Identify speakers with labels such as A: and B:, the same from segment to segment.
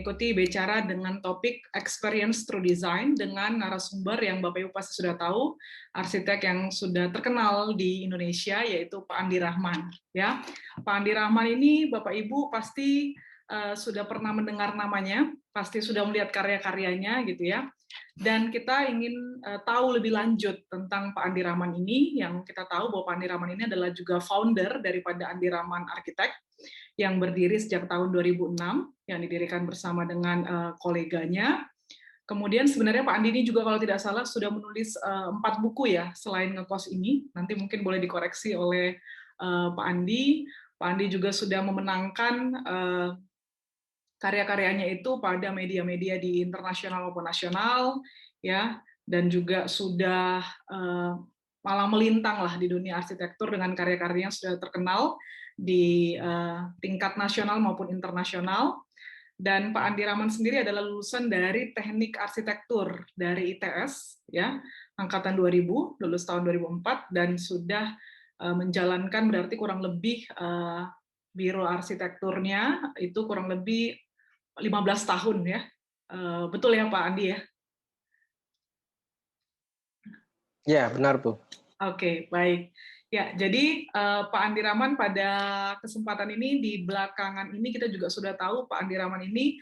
A: mengikuti bicara dengan topik Experience Through Design dengan narasumber yang Bapak Ibu pasti sudah tahu, arsitek yang sudah terkenal di Indonesia, yaitu Pak Andi Rahman. Ya, Pak Andi Rahman ini Bapak Ibu pasti sudah pernah mendengar namanya, pasti sudah melihat karya-karyanya gitu ya. Dan kita ingin tahu lebih lanjut tentang Pak Andi Rahman ini, yang kita tahu bahwa Pak Andi Rahman ini adalah juga founder daripada Andi Rahman Arsitek, yang berdiri sejak tahun 2006, yang didirikan bersama dengan koleganya. Kemudian sebenarnya Pak Andi ini juga kalau tidak salah sudah menulis 4 buku ya, selain Ngekos ini. Nanti mungkin boleh dikoreksi oleh Pak Andi. Pak Andi juga sudah memenangkan karya-karyanya itu pada media-media di internasional maupun nasional, ya, dan juga sudah malah melintang lah di dunia arsitektur dengan karya-karyanya sudah terkenal di tingkat nasional maupun internasional. Dan Pak Andi Rahman sendiri adalah lulusan dari Teknik Arsitektur dari ITS, ya, angkatan 2000, lulus tahun 2004, dan sudah menjalankan berarti kurang lebih biro arsitekturnya itu kurang lebih 15 tahun ya. Betul ya Pak Andi ya?
B: Ya, benar Bu.
A: Oke, baik. Ya, jadi Pak Andi Rahman pada kesempatan ini, di belakangan ini kita juga sudah tahu Pak Andi Rahman ini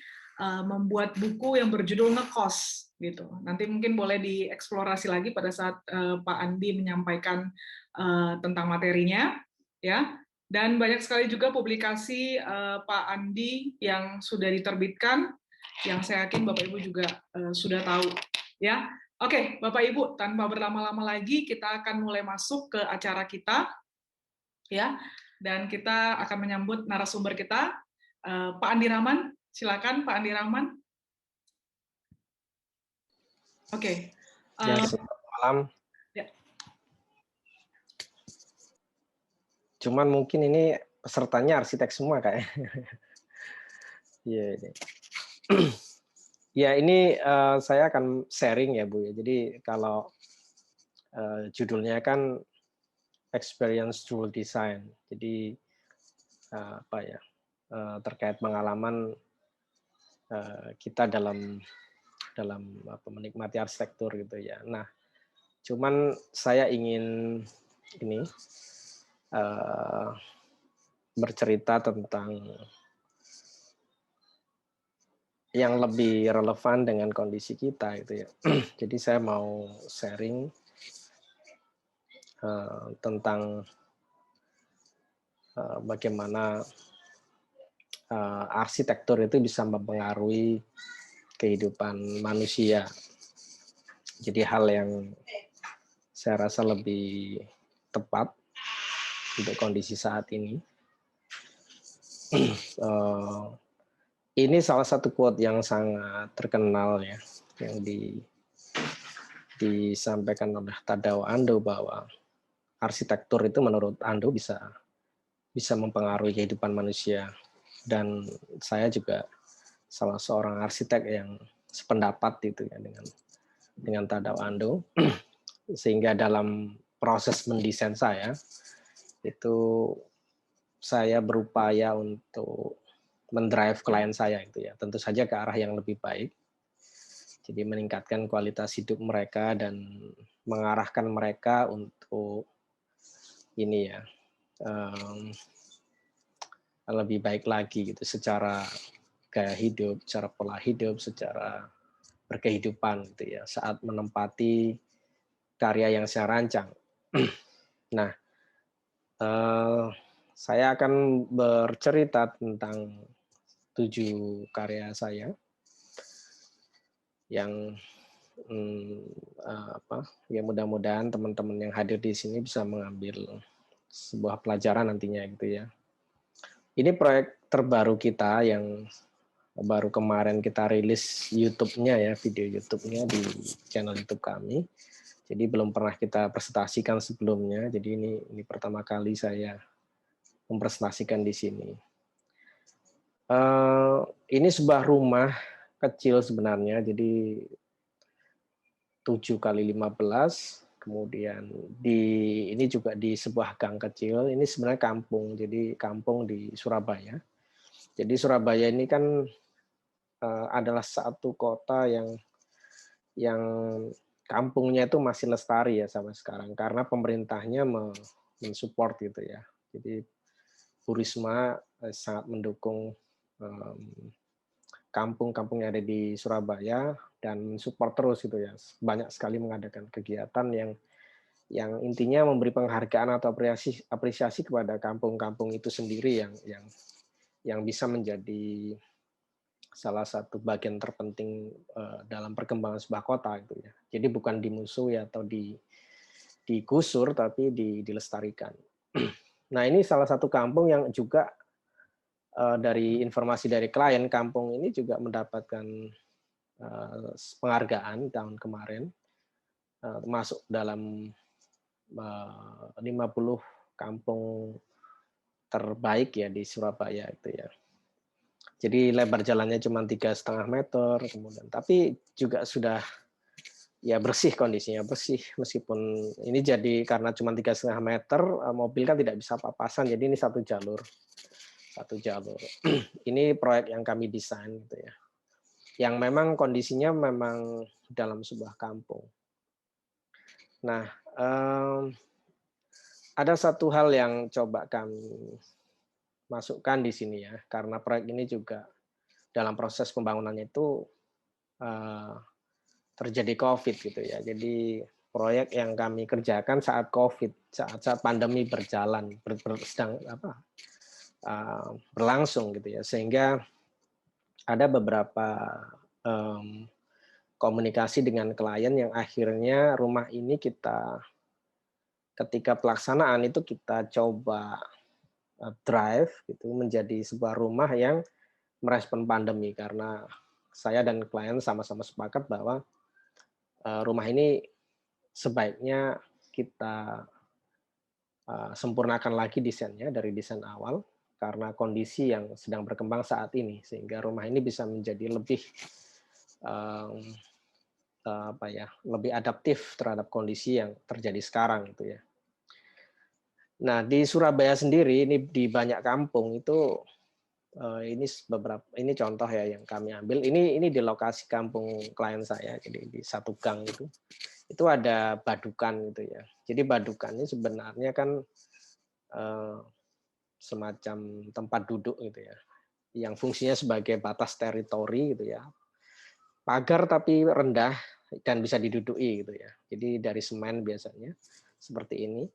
A: membuat buku yang berjudul Ngekos gitu. Nanti mungkin boleh dieksplorasi lagi pada saat Pak Andi menyampaikan tentang materinya, ya. Dan banyak sekali juga publikasi Pak Andi yang sudah diterbitkan, yang saya yakin Bapak Ibu juga sudah tahu, ya. Oke, Bapak Ibu, tanpa berlama-lama lagi, kita akan mulai masuk ke acara kita, ya. Dan kita akan menyambut narasumber kita, Pak Andi Rahman. Silakan, Pak Andi Rahman. Oke.
B: Ya, selamat malam.
A: Ya.
B: Cuman mungkin ini pesertanya arsitek semua kayak. Iya. Ya, ini saya akan sharing ya Bu ya. Jadi kalau judulnya kan Experience Through Design. Jadi apa ya? Terkait pengalaman kita dalam menikmati arsitektur gitu ya. Nah, cuman saya ingin ini bercerita tentang yang lebih relevan dengan kondisi kita gitu ya. Jadi saya mau sharing tentang bagaimana arsitektur itu bisa mempengaruhi kehidupan manusia. Jadi hal yang saya rasa lebih tepat untuk kondisi saat ini. Ini salah satu quote yang sangat terkenal ya, yang disampaikan oleh Tadao Ando bahwa arsitektur itu menurut Ando bisa mempengaruhi kehidupan manusia. Dan saya juga salah seorang arsitek yang sependapat itu ya dengan Tadao Ando. Sehingga dalam proses mendesain saya itu saya berupaya untuk mendrive klien saya itu ya, tentu saja ke arah yang lebih baik. Jadi meningkatkan kualitas hidup mereka dan mengarahkan mereka untuk ini ya lebih baik lagi gitu secara gaya hidup, secara pola hidup, secara berkehidupan gitu ya saat menempati karya yang saya rancang. Nah, saya akan bercerita tentang 7 karya saya yang ya mudah-mudahan teman-teman yang hadir di sini bisa mengambil sebuah pelajaran nantinya gitu ya. Ini proyek terbaru kita yang baru kemarin kita rilis YouTube-nya ya, video YouTube-nya di channel YouTube kami. Jadi belum pernah kita presentasikan sebelumnya. Jadi ini pertama kali saya mempresentasikan di sini. Ini sebuah rumah kecil sebenarnya, jadi 7 kali 15, kemudian ini juga di sebuah gang kecil. Ini sebenarnya kampung, jadi kampung di Surabaya. Jadi Surabaya ini kan adalah satu kota yang kampungnya itu masih lestari ya sampai sekarang karena pemerintahnya mensupport gitu ya. Jadi Bu Risma sangat mendukung kampung-kampung yang ada di Surabaya dan support terus gitu ya. Banyak sekali mengadakan kegiatan yang intinya memberi penghargaan atau apresiasi kepada kampung-kampung itu sendiri yang bisa menjadi salah satu bagian terpenting dalam perkembangan sebuah kota gitu ya. Jadi bukan dimusuhi atau digusur tapi dilestarikan. Nah, ini salah satu kampung yang juga dari informasi dari klien, kampung ini juga mendapatkan penghargaan tahun kemarin, masuk dalam 50 kampung terbaik ya di Surabaya itu ya. Jadi lebar jalannya cuma 3,5 meter, kemudian tapi juga sudah ya bersih, kondisinya bersih meskipun ini jadi karena cuma 3,5 meter, mobil kan tidak bisa papasan, jadi ini satu jalur. Ini proyek yang kami desain gitu ya, yang memang kondisinya memang dalam sebuah kampung. Nah, ada satu hal yang coba kami masukkan di sini ya, karena proyek ini juga dalam proses pembangunannya itu terjadi COVID gitu ya. Jadi proyek yang kami kerjakan saat COVID, saat pandemi berjalan, sedang berlangsung gitu ya, sehingga ada beberapa komunikasi dengan klien yang akhirnya rumah ini ketika pelaksanaan itu kita coba drive gitu menjadi sebuah rumah yang merespon pandemi, karena saya dan klien sama-sama sepakat bahwa rumah ini sebaiknya kita sempurnakan lagi desainnya dari desain awal karena kondisi yang sedang berkembang saat ini, sehingga rumah ini bisa menjadi lebih lebih adaptif terhadap kondisi yang terjadi sekarang gitu ya. Nah, di Surabaya sendiri ini di banyak kampung itu ini contoh ya yang kami ambil. Ini di lokasi kampung klien saya, jadi di satu gang itu ada badukan gitu ya. Jadi badukan ini sebenarnya kan semacam tempat duduk gitu ya, yang fungsinya sebagai batas teritori gitu ya. Pagar tapi rendah dan bisa diduduki gitu ya. Jadi dari semen biasanya seperti ini.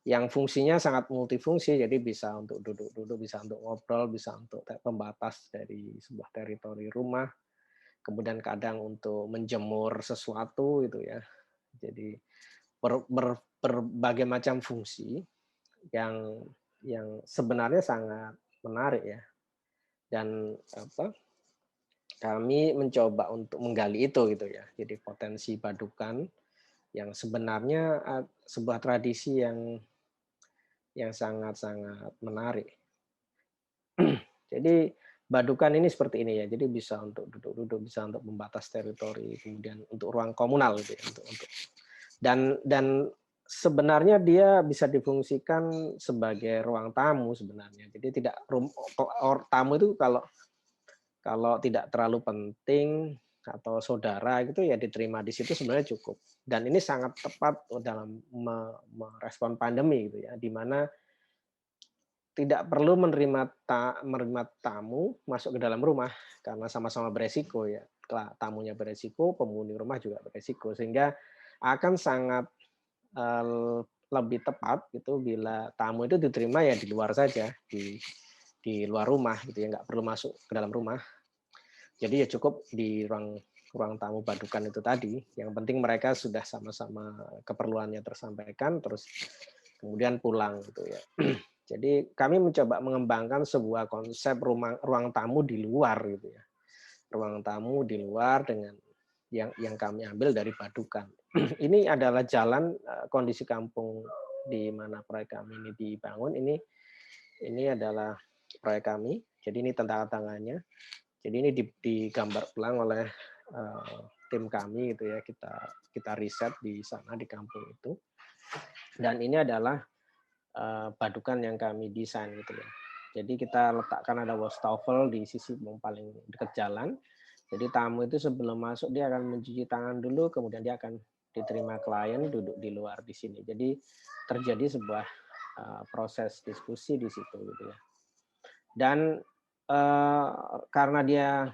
B: Yang fungsinya sangat multifungsi, jadi bisa untuk duduk-duduk, bisa untuk ngobrol, bisa untuk pembatas dari sebuah teritori rumah, kemudian kadang untuk menjemur sesuatu gitu ya. Jadi berbagai macam fungsi yang sebenarnya sangat menarik ya. Dan kami mencoba untuk menggali itu gitu ya. Jadi potensi badukan yang sebenarnya sebuah tradisi yang sangat-sangat menarik. Jadi badukan ini seperti ini ya. Jadi bisa untuk duduk-duduk, bisa untuk membatas teritori, kemudian untuk ruang komunal gitu ya, untuk dan sebenarnya dia bisa difungsikan sebagai ruang tamu sebenarnya. Jadi tidak tamu itu kalau tidak terlalu penting atau saudara gitu ya diterima di situ sebenarnya cukup. Dan ini sangat tepat dalam merespon pandemi gitu ya, di mana tidak perlu menerima tamu masuk ke dalam rumah karena sama-sama beresiko ya. Tamunya beresiko, penghuni rumah juga beresiko, sehingga akan sangat lebih tepat gitu bila tamu itu diterima ya di luar saja, di luar rumah gitu ya, nggak perlu masuk ke dalam rumah. Jadi ya cukup di ruang tamu badukan itu tadi. Yang penting mereka sudah sama-sama keperluannya tersampaikan, terus kemudian pulang gitu ya. Jadi kami mencoba mengembangkan sebuah konsep ruang tamu di luar gitu ya. Ruang tamu di luar dengan yang kami ambil dari badukan. Ini adalah jalan kondisi kampung di mana proyek kami ini dibangun. Ini adalah proyek kami. Jadi ini tantangannya. Jadi ini digambar ulang oleh tim kami gitu ya. Kita riset di sana di kampung itu. Dan ini adalah badukan yang kami desain gitu ya. Jadi kita letakkan ada wastafel di sisi paling dekat jalan. Jadi tamu itu sebelum masuk dia akan mencuci tangan dulu, kemudian dia akan diterima klien duduk di luar di sini. Jadi terjadi sebuah proses diskusi di situ gitu ya. Dan karena dia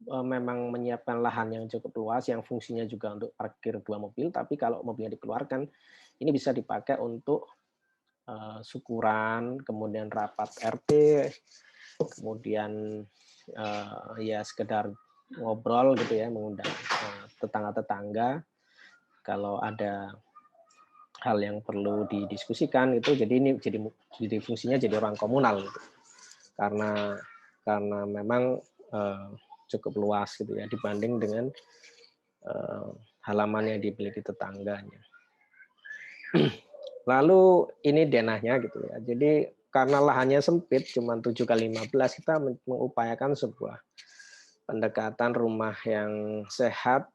B: memang menyiapkan lahan yang cukup luas yang fungsinya juga untuk parkir 2 mobil, tapi kalau mobilnya dikeluarkan ini bisa dipakai untuk syukuran, kemudian rapat RT, kemudian ya sekedar ngobrol gitu ya, mengundang tetangga-tetangga kalau ada hal yang perlu didiskusikan itu. Jadi ini jadi fungsinya jadi ruang komunal gitu. Karena memang cukup luas gitu ya dibanding dengan halaman yang dimiliki tetangganya. Lalu ini denahnya gitu ya. Jadi karena lahannya sempit, cuma 7x15, kita mengupayakan sebuah pendekatan rumah yang sehat,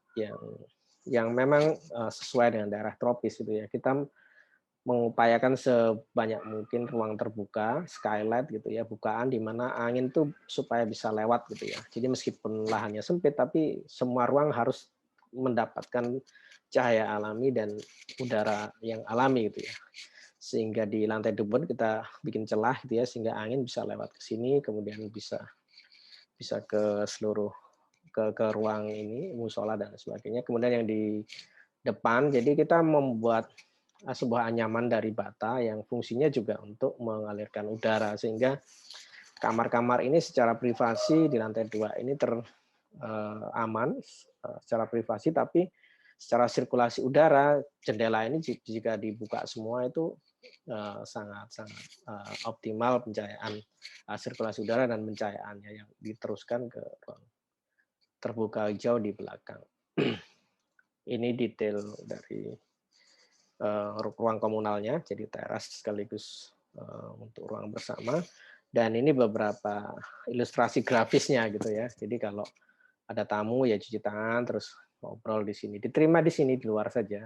B: yang memang sesuai dengan daerah tropis gitu ya. Kita mengupayakan sebanyak mungkin ruang terbuka, skylight gitu ya, bukaan di mana angin tuh supaya bisa lewat gitu ya. Jadi meskipun lahannya sempit, tapi semua ruang harus mendapatkan cahaya alami dan udara yang alami gitu ya. Sehingga di lantai dubur kita bikin celah gitu ya, sehingga angin bisa lewat ke sini, kemudian bisa ke seluruh ke ruang ini, musola dan sebagainya. Kemudian yang di depan, jadi kita membuat sebuah anyaman dari bata yang fungsinya juga untuk mengalirkan udara, sehingga kamar-kamar ini secara privasi di lantai 2 ini aman secara privasi, tapi secara sirkulasi udara jendela ini jika dibuka semua itu sangat optimal pencahayaan, sirkulasi udara dan pencahayaannya yang diteruskan ke ruang terbuka hijau di belakang. Ini detail dari ruang komunalnya, jadi teras sekaligus untuk ruang bersama. Dan ini beberapa ilustrasi grafisnya gitu ya. Jadi kalau ada tamu ya cuci tangan, terus ngobrol di sini, diterima di sini, di luar saja.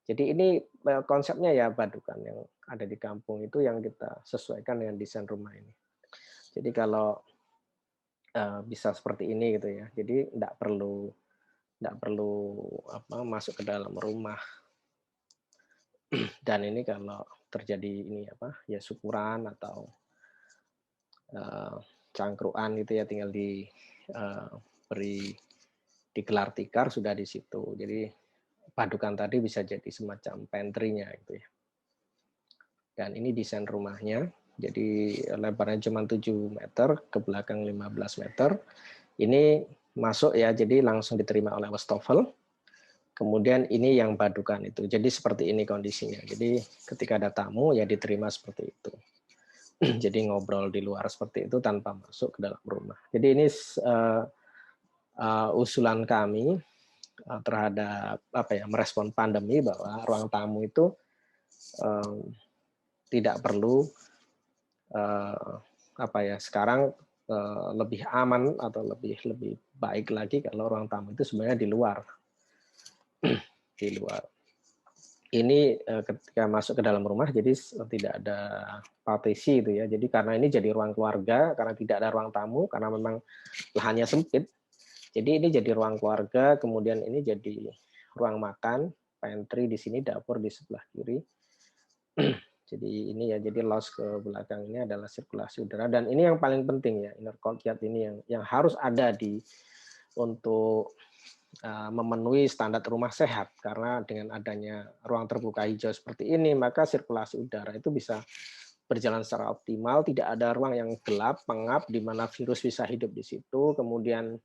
B: Jadi ini konsepnya ya Badukan yang ada di kampung itu yang kita sesuaikan dengan desain rumah ini. Jadi kalau bisa seperti ini gitu ya. Jadi tidak perlu masuk ke dalam rumah. Dan ini kalau terjadi ini ya syukuran atau cangkruan gitu ya, tinggal beri digelar tikar sudah di situ. Jadi Padukan tadi bisa jadi semacam pantry-nya gitu ya. Dan ini desain rumahnya. Jadi lebarnya cuma 7 meter, ke belakang 15 meter. Ini masuk ya, jadi langsung diterima oleh wastafel. Kemudian ini yang Badukan itu. Jadi seperti ini kondisinya. Jadi ketika ada tamu ya diterima seperti itu. Jadi ngobrol di luar seperti itu tanpa masuk ke dalam rumah. Jadi ini usulan kami terhadap merespon pandemi, bahwa ruang tamu itu tidak perlu sekarang lebih aman atau lebih baik lagi kalau ruang tamu itu sebenarnya di luar. Di luar. Ini ketika masuk ke dalam rumah jadi tidak ada partisi itu ya. Jadi karena ini jadi ruang keluarga, karena tidak ada ruang tamu, karena memang lahannya sempit. Jadi ini jadi ruang keluarga, kemudian ini jadi ruang makan, pantry di sini, dapur di sebelah kiri. Jadi ini ya, jadi lounge ke belakang ini adalah sirkulasi udara, dan ini yang paling penting ya, inner courtyard ini yang harus ada untuk memenuhi standar rumah sehat, karena dengan adanya ruang terbuka hijau seperti ini, maka sirkulasi udara itu bisa berjalan secara optimal, tidak ada ruang yang gelap, pengap, di mana virus bisa hidup di situ, kemudian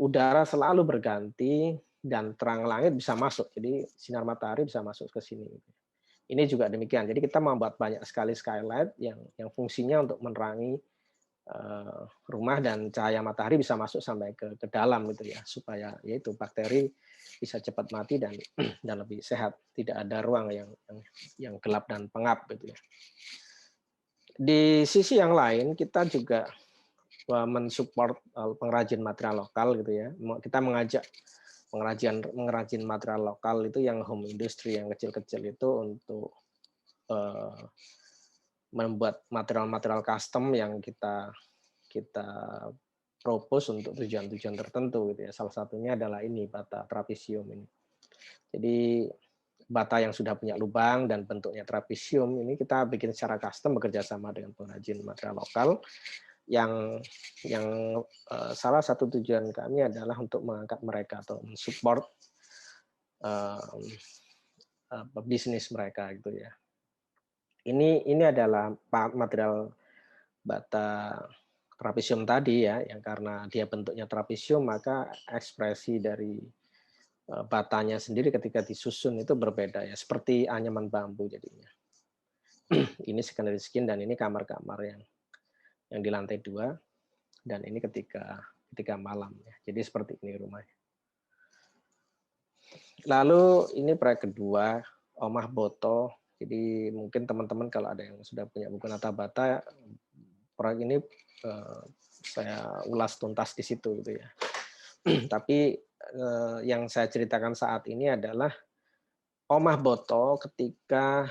B: udara selalu berganti, dan terang langit bisa masuk, jadi sinar matahari bisa masuk ke sini. Ini juga demikian, jadi kita membuat banyak sekali skylight yang fungsinya untuk menerangi rumah, dan cahaya matahari bisa masuk sampai ke dalam gitu ya, supaya yaitu bakteri bisa cepat mati dan lebih sehat, tidak ada ruang yang gelap dan pengap gitu ya. Di sisi yang lain kita juga mensupport pengrajin material lokal gitu ya. Kita mengajak pengrajin material lokal itu yang home industry yang kecil-kecil itu untuk membuat material-material custom yang kita propose untuk tujuan-tujuan tertentu gitu ya. Salah satunya adalah ini bata trapesium ini. Jadi bata yang sudah punya lubang dan bentuknya trapesium ini kita bikin secara custom bekerja sama dengan pengrajin material lokal yang salah satu tujuan kami adalah untuk mengangkat mereka atau mensupport bisnis mereka gitu ya. Ini adalah material bata trapesium tadi ya, yang karena dia bentuknya trapesium maka ekspresi dari batanya sendiri ketika disusun itu berbeda ya, seperti anyaman bambu jadinya. Ini secondary skin dan ini kamar-kamar yang di lantai 2 dan ini ketika malam ya. Jadi seperti ini rumahnya. Lalu ini proyek kedua, Omah Boto. Jadi mungkin teman-teman kalau ada yang sudah punya buku Nata Bata, proyek ini saya ulas tuntas di situ gitu ya. Tapi yang saya ceritakan saat ini adalah Omah Boto ketika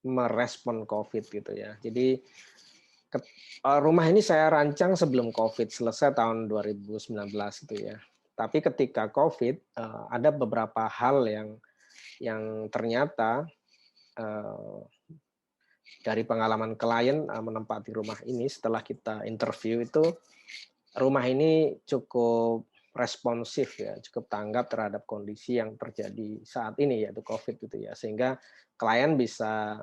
B: merespon COVID gitu ya. Jadi rumah ini saya rancang sebelum COVID selesai tahun 2019 gitu ya. Tapi ketika COVID ada beberapa hal yang ternyata dari pengalaman klien menempati rumah ini setelah kita interview itu rumah ini cukup responsif ya, cukup tanggap terhadap kondisi yang terjadi saat ini yaitu COVID gitu ya. Sehingga klien bisa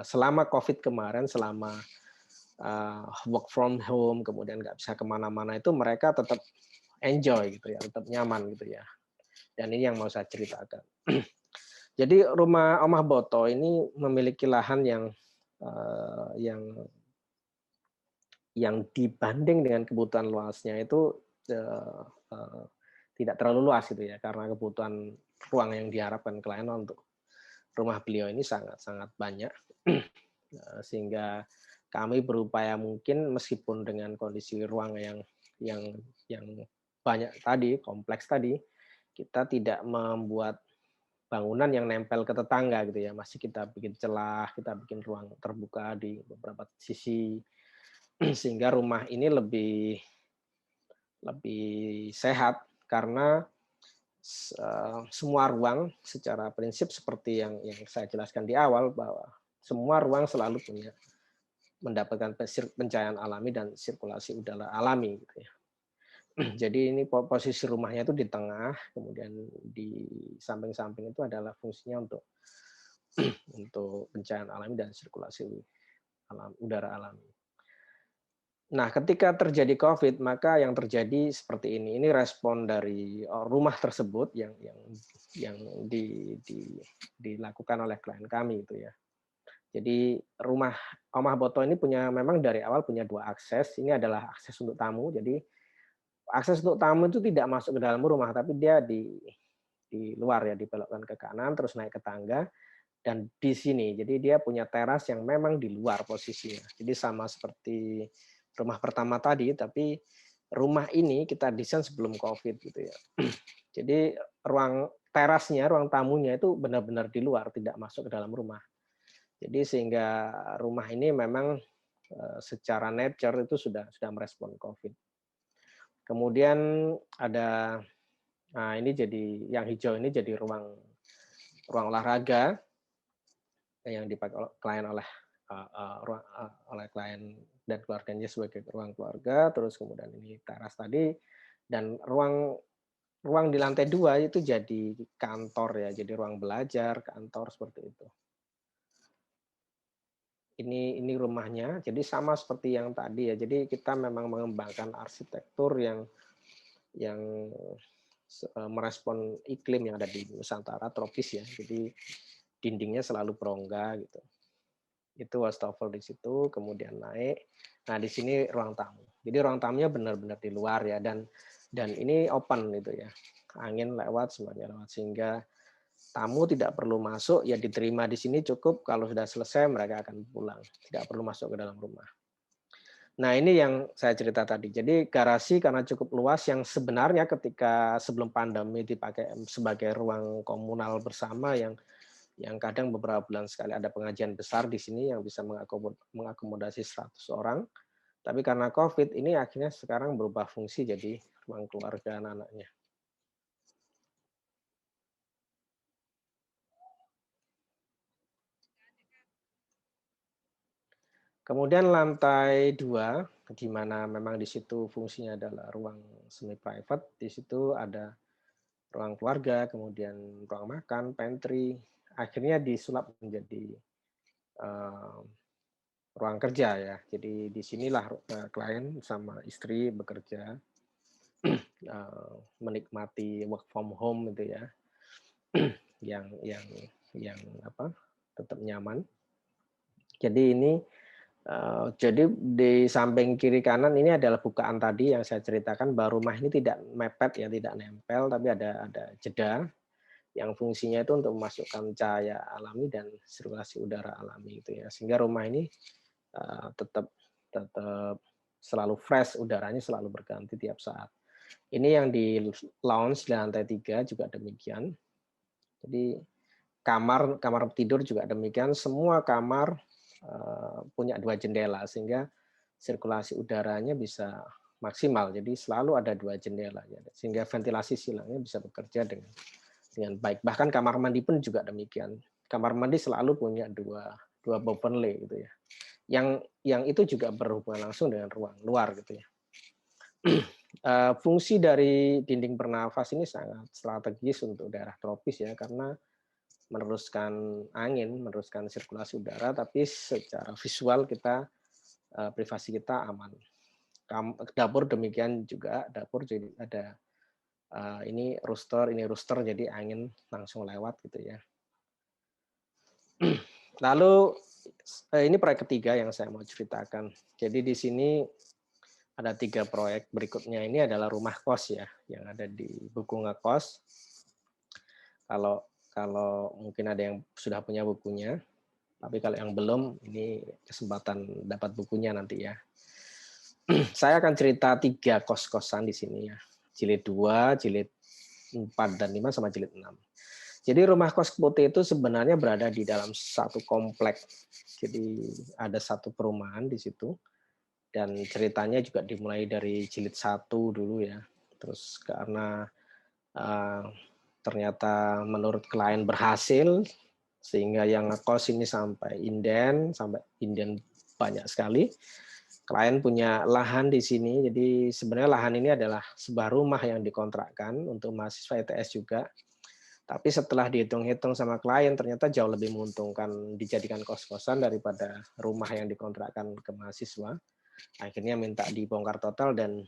B: selama COVID kemarin, selama work from home, kemudian nggak bisa kemana-mana itu mereka tetap enjoy gitu ya, tetap nyaman gitu ya. Dan ini yang mau saya ceritakan. Jadi rumah Omah Boto ini memiliki lahan yang dibanding dengan kebutuhan luasnya itu tidak terlalu luas gitu ya, karena kebutuhan ruang yang diharapkan klien untuk rumah beliau ini sangat-sangat banyak. Sehingga kami berupaya mungkin meskipun dengan kondisi ruang yang banyak tadi, kompleks tadi, kita tidak membuat bangunan yang nempel ke tetangga gitu ya. Masih kita bikin celah, kita bikin ruang terbuka di beberapa sisi sehingga rumah ini lebih sehat karena semua ruang secara prinsip seperti yang saya jelaskan di awal bahwa semua ruang selalu mendapatkan pencahayaan alami dan sirkulasi udara alami gitu ya. Jadi ini posisi rumahnya itu di tengah, kemudian di samping-samping itu adalah fungsinya untuk pencahayaan alami dan sirkulasi udara alami. Nah, ketika terjadi COVID, maka yang terjadi seperti ini. Ini respon dari rumah tersebut yang dilakukan oleh klien kami itu ya. Jadi rumah Omah Boto ini memang dari awal punya 2 akses. Ini adalah akses untuk tamu. Jadi akses untuk tamu itu tidak masuk ke dalam rumah, tapi dia di luar ya, dibelokkan ke kanan, terus naik ke tangga, dan di sini. Jadi dia punya teras yang memang di luar posisinya. Jadi sama seperti rumah pertama tadi, tapi rumah ini kita desain sebelum COVID gitu ya. Jadi ruang terasnya, ruang tamunya itu benar-benar di luar, tidak masuk ke dalam rumah. Jadi sehingga rumah ini memang secara nature itu sudah merespon COVID. Kemudian ada, nah ini jadi yang hijau ini jadi ruang olahraga yang dipakai klien oleh klien dan keluarganya sebagai ruang keluarga. Terus kemudian ini teras tadi dan ruang di lantai 2 itu jadi kantor ya, jadi ruang belajar, kantor seperti itu. Ini rumahnya, jadi sama seperti yang tadi ya. Jadi kita memang mengembangkan arsitektur yang merespon iklim yang ada di Nusantara tropis ya. Jadi dindingnya selalu berongga gitu. Itu wastafel di situ, kemudian naik. Nah di sini ruang tamu. Jadi ruang tamunya benar-benar di luar ya, dan ini open gitu ya. Angin lewat, semuanya lewat, sehingga tamu tidak perlu masuk, ya diterima di sini cukup, kalau sudah selesai mereka akan pulang, tidak perlu masuk ke dalam rumah. Nah ini yang saya cerita tadi, jadi garasi karena cukup luas yang sebenarnya ketika sebelum pandemi dipakai sebagai ruang komunal bersama yang kadang beberapa bulan sekali ada pengajian besar di sini yang bisa mengakomodasi 100 orang, Tapi karena COVID ini akhirnya sekarang berubah fungsi jadi ruang keluarga anak-anaknya. Kemudian lantai 2, di mana memang di situ fungsinya adalah ruang semi private, di situ ada ruang keluarga, kemudian ruang makan, pantry, akhirnya disulap menjadi ruang kerja ya. Jadi disinilah klien sama istri bekerja, menikmati work from home itu ya, yang apa, tetap nyaman. Jadi ini jadi di samping kiri kanan ini adalah bukaan tadi yang saya ceritakan bahwa rumah ini tidak mepet ya, tidak nempel, tapi ada jeda yang fungsinya itu untuk memasukkan cahaya alami dan sirkulasi udara alami itu ya. Sehingga rumah ini tetap selalu fresh, udaranya selalu berganti tiap saat. Ini yang di lounge di lantai 3 juga demikian. Jadi kamar tidur juga demikian, semua kamar punya 2 jendela sehingga sirkulasi udaranya bisa maksimal. Jadi selalu ada 2 jendela sehingga ventilasi silangnya bisa bekerja dengan baik. Bahkan kamar mandi pun juga demikian. Kamar mandi selalu punya dua bovenle gitu ya. Yang itu juga berhubungan langsung dengan ruang luar gitu ya. Fungsi dari dinding bernafas ini sangat strategis untuk daerah tropis ya, karena meneruskan angin, meneruskan sirkulasi udara, tapi secara visual kita privasi kita aman. Dapur demikian juga, dapur jadi ada ini rooster, jadi angin langsung lewat gitu ya. Lalu ini proyek ketiga yang saya mau ceritakan. Jadi di sini ada 3 proyek berikutnya. Ini adalah rumah kos ya, yang ada di buku ngekos. Kalau mungkin ada yang sudah punya bukunya, tapi kalau yang belum, ini kesempatan dapat bukunya nanti ya. Saya akan cerita 3 kos-kosan di sini ya. Jilid 2, jilid 4 dan 5 sama jilid 6. Jadi rumah kos putih itu sebenarnya berada di dalam satu komplek. Jadi ada satu perumahan di situ. Dan ceritanya juga dimulai dari jilid 1 dulu ya. Terus karena ternyata menurut klien berhasil, sehingga yang ngekos ini sampai inden banyak sekali. Klien punya lahan di sini, jadi sebenarnya lahan ini adalah sebuah rumah yang dikontrakkan untuk mahasiswa ITS juga. Tapi setelah dihitung-hitung sama klien, ternyata jauh lebih menguntungkan dijadikan kos-kosan daripada rumah yang dikontrakkan ke mahasiswa. Akhirnya minta dibongkar total dan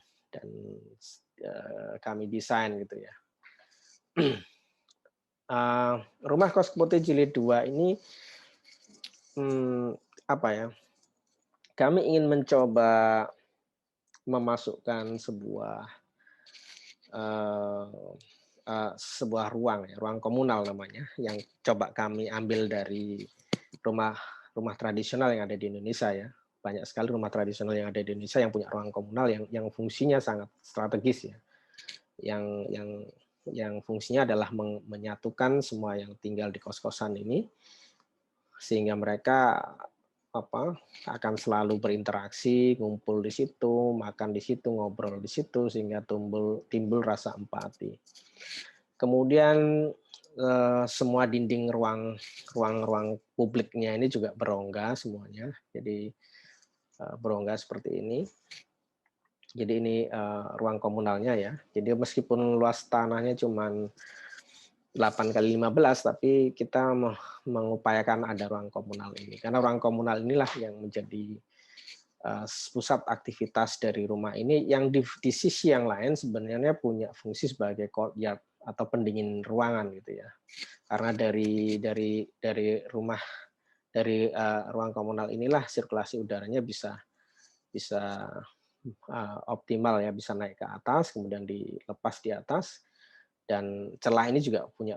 B: kami desain gitu ya. Rumah kos putih jilid 2 ini apa ya? Kami ingin mencoba memasukkan sebuah ruang ya, ruang komunal namanya, yang coba kami ambil dari rumah tradisional yang ada di Indonesia ya. Banyak sekali rumah tradisional yang ada di Indonesia yang punya ruang komunal yang fungsinya sangat strategis ya. Yang fungsinya adalah menyatukan semua yang tinggal di kos-kosan ini, sehingga mereka akan selalu berinteraksi, ngumpul di situ, makan di situ, ngobrol di situ, sehingga timbul rasa empati. Kemudian semua dinding ruang publiknya ini juga berongga semuanya, jadi berongga seperti ini. Jadi ini ruang komunalnya ya. Jadi meskipun luas tanahnya cuma 8x15, tapi kita mengupayakan ada ruang komunal ini. Karena ruang komunal inilah yang menjadi pusat aktivitas dari rumah ini, yang di sisi yang lain sebenarnya punya fungsi sebagai courtyard atau pendingin ruangan gitu ya. Karena dari ruang komunal inilah sirkulasi udaranya bisa optimal ya, bisa naik ke atas, kemudian dilepas di atas. Dan celah ini juga punya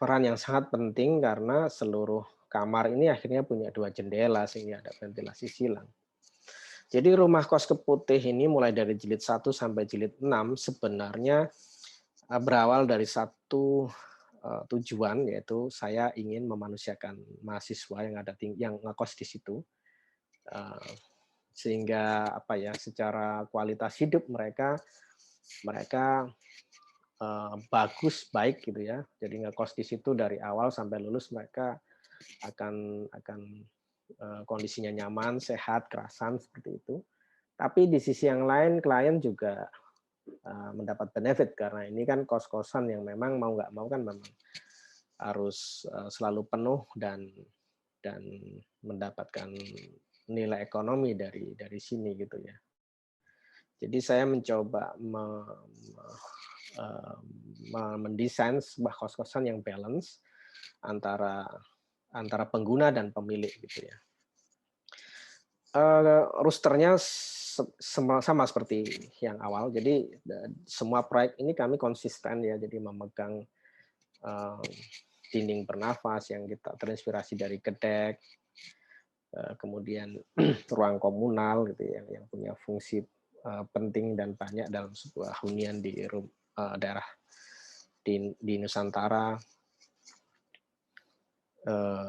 B: peran yang sangat penting karena seluruh kamar ini akhirnya punya 2 jendela sehingga ada ventilasi silang. Jadi rumah kos Keputih ini mulai dari jilid 1 sampai jilid 6 sebenarnya berawal dari satu tujuan, yaitu saya ingin memanusiakan mahasiswa yang ngekos di situ. sehingga apa ya, secara kualitas hidup mereka bagus, baik gitu ya. Jadi ngekos di situ dari awal sampai lulus mereka akan kondisinya nyaman, sehat, kerasan seperti itu. Tapi di sisi yang lain klien juga mendapat benefit karena ini kan kos-kosan yang memang mau nggak mau kan memang harus selalu penuh dan mendapatkan nilai ekonomi dari sini gitu ya. Jadi saya mencoba mendesain sebuah kos-kosan yang balance antara pengguna dan pemilik gitu ya. Rosternya sama seperti yang awal. Jadi semua proyek ini kami konsisten ya. Jadi memegang dinding bernafas yang kita terinspirasi dari Gedek, kemudian ruang komunal gitu ya, yang punya fungsi penting dan banyak dalam sebuah hunian di daerah di Nusantara.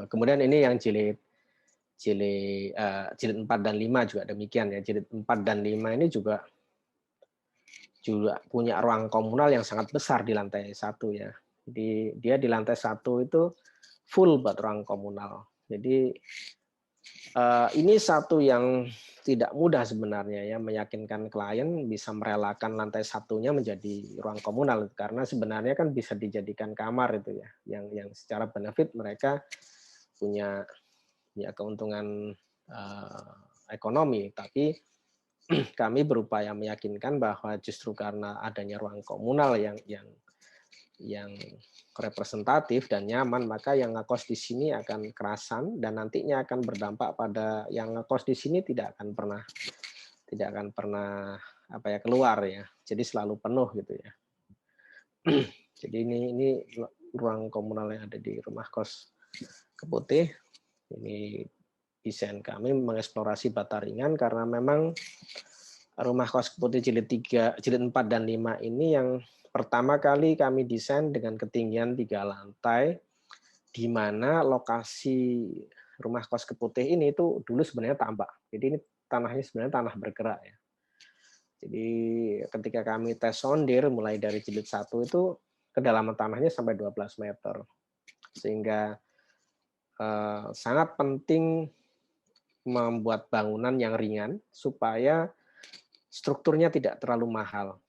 B: Kemudian ini yang jilid 4 dan 5 juga demikian ya. Jilid 4 dan 5 ini juga punya ruang komunal yang sangat besar di lantai 1 ya. Jadi dia di lantai 1 itu full buat ruang komunal. Jadi ini satu yang tidak mudah sebenarnya ya, meyakinkan klien bisa merelakan lantai 1-nya menjadi ruang komunal karena sebenarnya kan bisa dijadikan kamar itu ya, yang secara benefit mereka punya keuntungan ekonomi, tapi kami berupaya meyakinkan bahwa justru karena adanya ruang komunal yang representatif dan nyaman, maka yang ngekos di sini akan kerasan dan nantinya akan berdampak pada yang ngekos di sini tidak akan pernah apa ya, keluar ya. Jadi selalu penuh gitu ya. Jadi ini ruang komunal yang ada di rumah kos Keputih. Ini desain kami mengeksplorasi Bataringan karena memang rumah kos Keputih jilid 4 dan 5 ini yang pertama kali kami desain dengan ketinggian 3 lantai, di mana lokasi rumah kos Keputih ini itu dulu sebenarnya tambak. Jadi ini tanahnya sebenarnya tanah bergerak ya. Jadi ketika kami tes sondir mulai dari jilid 1 itu kedalaman tanahnya sampai 12 meter. Sehingga sangat penting membuat bangunan yang ringan supaya strukturnya tidak terlalu mahal.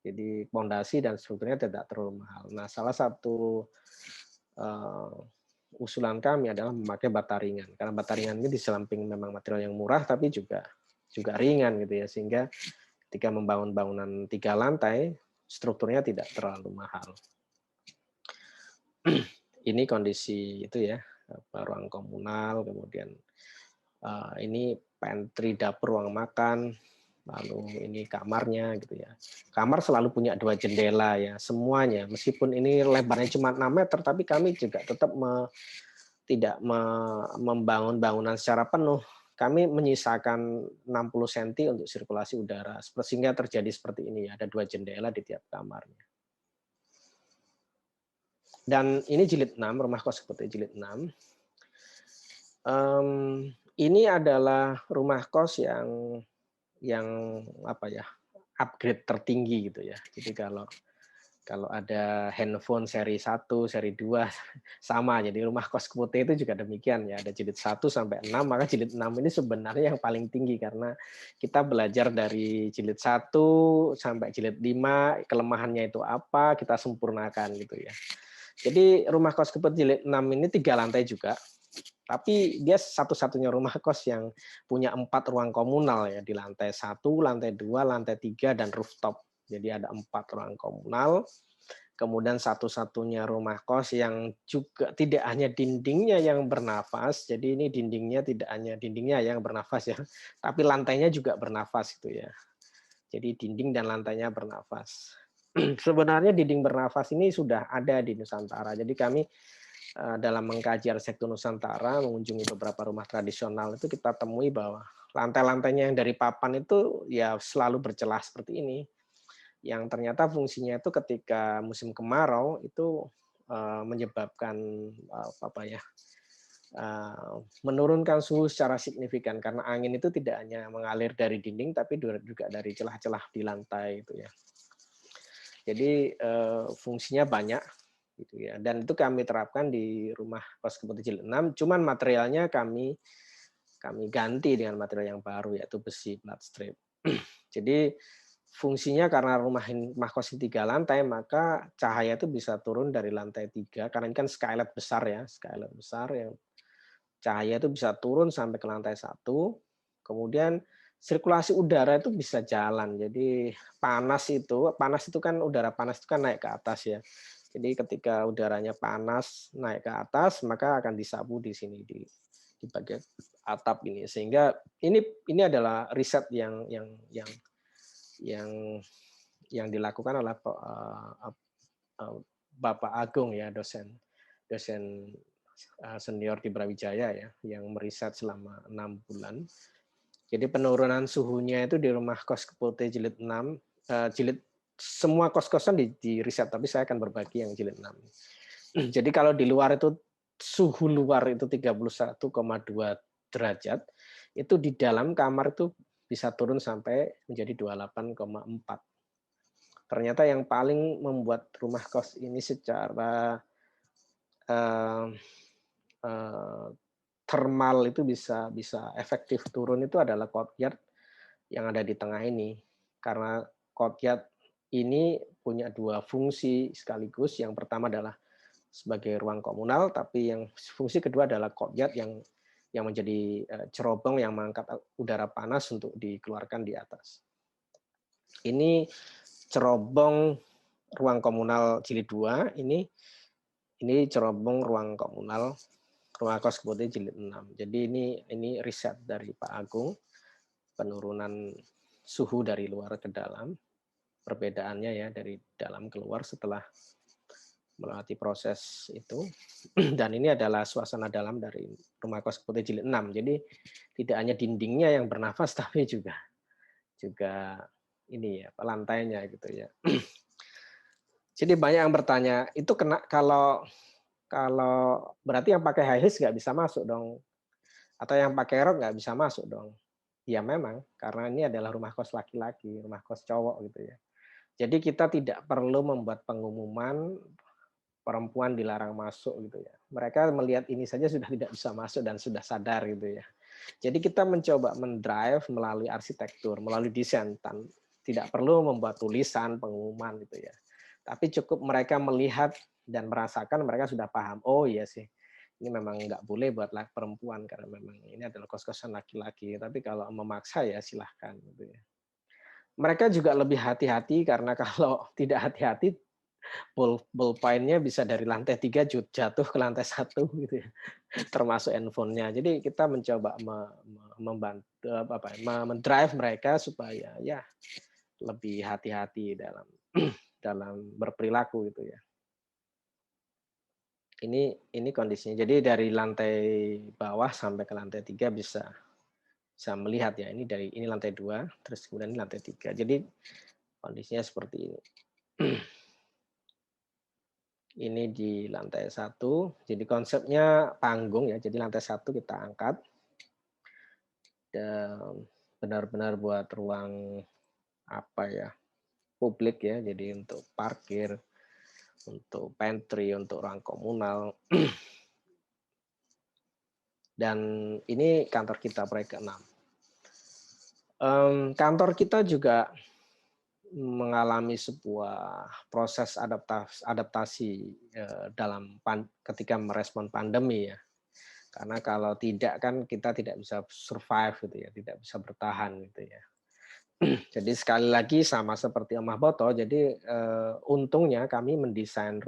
B: Jadi pondasi dan strukturnya tidak terlalu mahal. Nah, salah satu usulan kami adalah memakai bata ringan. Karena bata ringan ini di samping memang material yang murah, tapi juga ringan gitu ya. Sehingga ketika membangun bangunan 3 lantai, strukturnya tidak terlalu mahal. Ini kondisi itu ya, ruang komunal, kemudian ini pantry, dapur, ruang makan, lalu ini kamarnya gitu ya. Kamar selalu punya 2 jendela ya, semuanya. Meskipun ini lebarnya cuma 6 meter, tapi kami juga tetap tidak membangun bangunan secara penuh. Kami menyisakan 60 cm untuk sirkulasi udara, sehingga terjadi seperti ini ya, ada 2 jendela di tiap kamarnya. Dan ini jilid 6, rumah kos seperti jilid 6. Ini adalah rumah kos yang apa ya, upgrade tertinggi gitu ya. Jadi kalau ada handphone seri 1, seri 2 sama. Jadi rumah kos Keputih itu juga demikian ya. Ada jilid 1 sampai 6, maka jilid 6 ini sebenarnya yang paling tinggi karena kita belajar dari jilid 1 sampai jilid 5, kelemahannya itu apa, kita sempurnakan gitu ya. Jadi rumah kos Keputih jilid 6 ini 3 lantai juga. Tapi dia satu-satunya rumah kos yang punya 4 ruang komunal ya, di lantai 1, lantai 2, lantai 3, dan rooftop. Jadi ada 4 ruang komunal. Kemudian satu-satunya rumah kos yang juga tidak hanya dindingnya yang bernafas, jadi ini dindingnya tidak hanya dindingnya yang bernafas ya, tapi lantainya juga bernafas gitu ya. Jadi dinding dan lantainya bernafas. Sebenarnya dinding bernafas ini sudah ada di Nusantara. Jadi kami dalam mengkaji arsitektur Nusantara, mengunjungi beberapa rumah tradisional itu kita temui bahwa lantai-lantainya yang dari papan itu ya selalu bercelah seperti ini. Yang ternyata fungsinya itu ketika musim kemarau itu menyebabkan apa ya, menurunkan suhu secara signifikan karena angin itu tidak hanya mengalir dari dinding tapi juga dari celah-celah di lantai itu ya. Jadi fungsinya banyak gitu ya. Dan itu kami terapkan di rumah kos Keputih Jilid 6. Cuman materialnya kami ganti dengan material yang baru yaitu besi flat strip. Jadi fungsinya karena rumah kos ini 3 lantai, maka cahaya itu bisa turun dari lantai 3 karena ini kan skylight besar ya, skylight besar yang cahaya itu bisa turun sampai ke lantai 1. Kemudian sirkulasi udara itu bisa jalan. Jadi panas itu kan udara panas itu kan naik ke atas ya. Jadi ketika udaranya panas naik ke atas, maka akan disapu di sini di bagian atap ini. Sehingga ini adalah riset yang dilakukan oleh Bapak Agung ya, dosen senior di Brawijaya ya, yang meriset selama 6 bulan. Jadi penurunan suhunya itu di rumah kos Keputih Jilid 6, semua kos-kosan di riset, tapi saya akan berbagi yang Jilid 6. Jadi kalau di luar itu suhu luar itu 31,2 derajat, itu di dalam kamar itu bisa turun sampai menjadi 28,4. Ternyata yang paling membuat rumah kos ini secara thermal itu bisa efektif turun itu adalah courtyard yang ada di tengah ini. Karena courtyard ini punya 2 fungsi sekaligus. Yang pertama adalah sebagai ruang komunal, tapi yang fungsi kedua adalah courtyard yang menjadi cerobong yang mengangkat udara panas untuk dikeluarkan di atas. Ini cerobong ruang komunal jilid 2, ini cerobong ruang komunal rumah kos Keputih jilid 6. Jadi ini riset dari Pak Agung, penurunan suhu dari luar ke dalam, perbedaannya ya dari dalam keluar setelah melewati proses itu. Dan ini adalah suasana dalam dari rumah kos Keputih jilid 6. Jadi tidak hanya dindingnya yang bernafas tapi juga ini ya, lantainya gitu ya. Jadi banyak yang bertanya, itu kalau berarti yang pakai high heels nggak bisa masuk dong, atau yang pakai rok nggak bisa masuk dong. Ya memang, karena ini adalah rumah kos laki-laki, rumah kos cowok gitu ya. Jadi kita tidak perlu membuat pengumuman perempuan dilarang masuk gitu ya. Mereka melihat ini saja sudah tidak bisa masuk dan sudah sadar gitu ya. Jadi kita mencoba mendrive melalui arsitektur, melalui desain, tidak perlu membuat tulisan pengumuman gitu ya. Tapi cukup mereka melihat dan merasakan, mereka sudah paham. Oh iya sih, ini memang nggak boleh buat perempuan karena memang ini adalah kos-kosan laki-laki. Tapi kalau memaksa ya silahkan gitu ya. Mereka juga lebih hati-hati karena kalau tidak hati-hati ballpoint-nya bisa dari lantai 3 jatuh ke lantai 1 gitu ya. Termasuk handphonenya. Jadi kita mencoba membantu mendrive mereka supaya ya lebih hati-hati dalam berperilaku gitu ya. Ini kondisinya. Jadi dari lantai bawah sampai ke lantai 3 bisa melihat ya. Ini lantai 2, terus kemudian ini lantai 3. Jadi kondisinya seperti ini. Ini di lantai 1. Jadi konsepnya panggung ya. Jadi lantai 1 kita angkat. Dan benar-benar buat ruang publik ya. Jadi untuk parkir, untuk pantry, untuk ruang komunal. Dan ini kantor kita proyek ke-6. Kantor kita juga mengalami sebuah proses adaptasi ketika merespon pandemi ya. Karena kalau tidak kan kita tidak bisa survive gitu ya, tidak bisa bertahan gitu ya. Jadi sekali lagi sama seperti Om Mahboto, jadi untungnya kami mendesain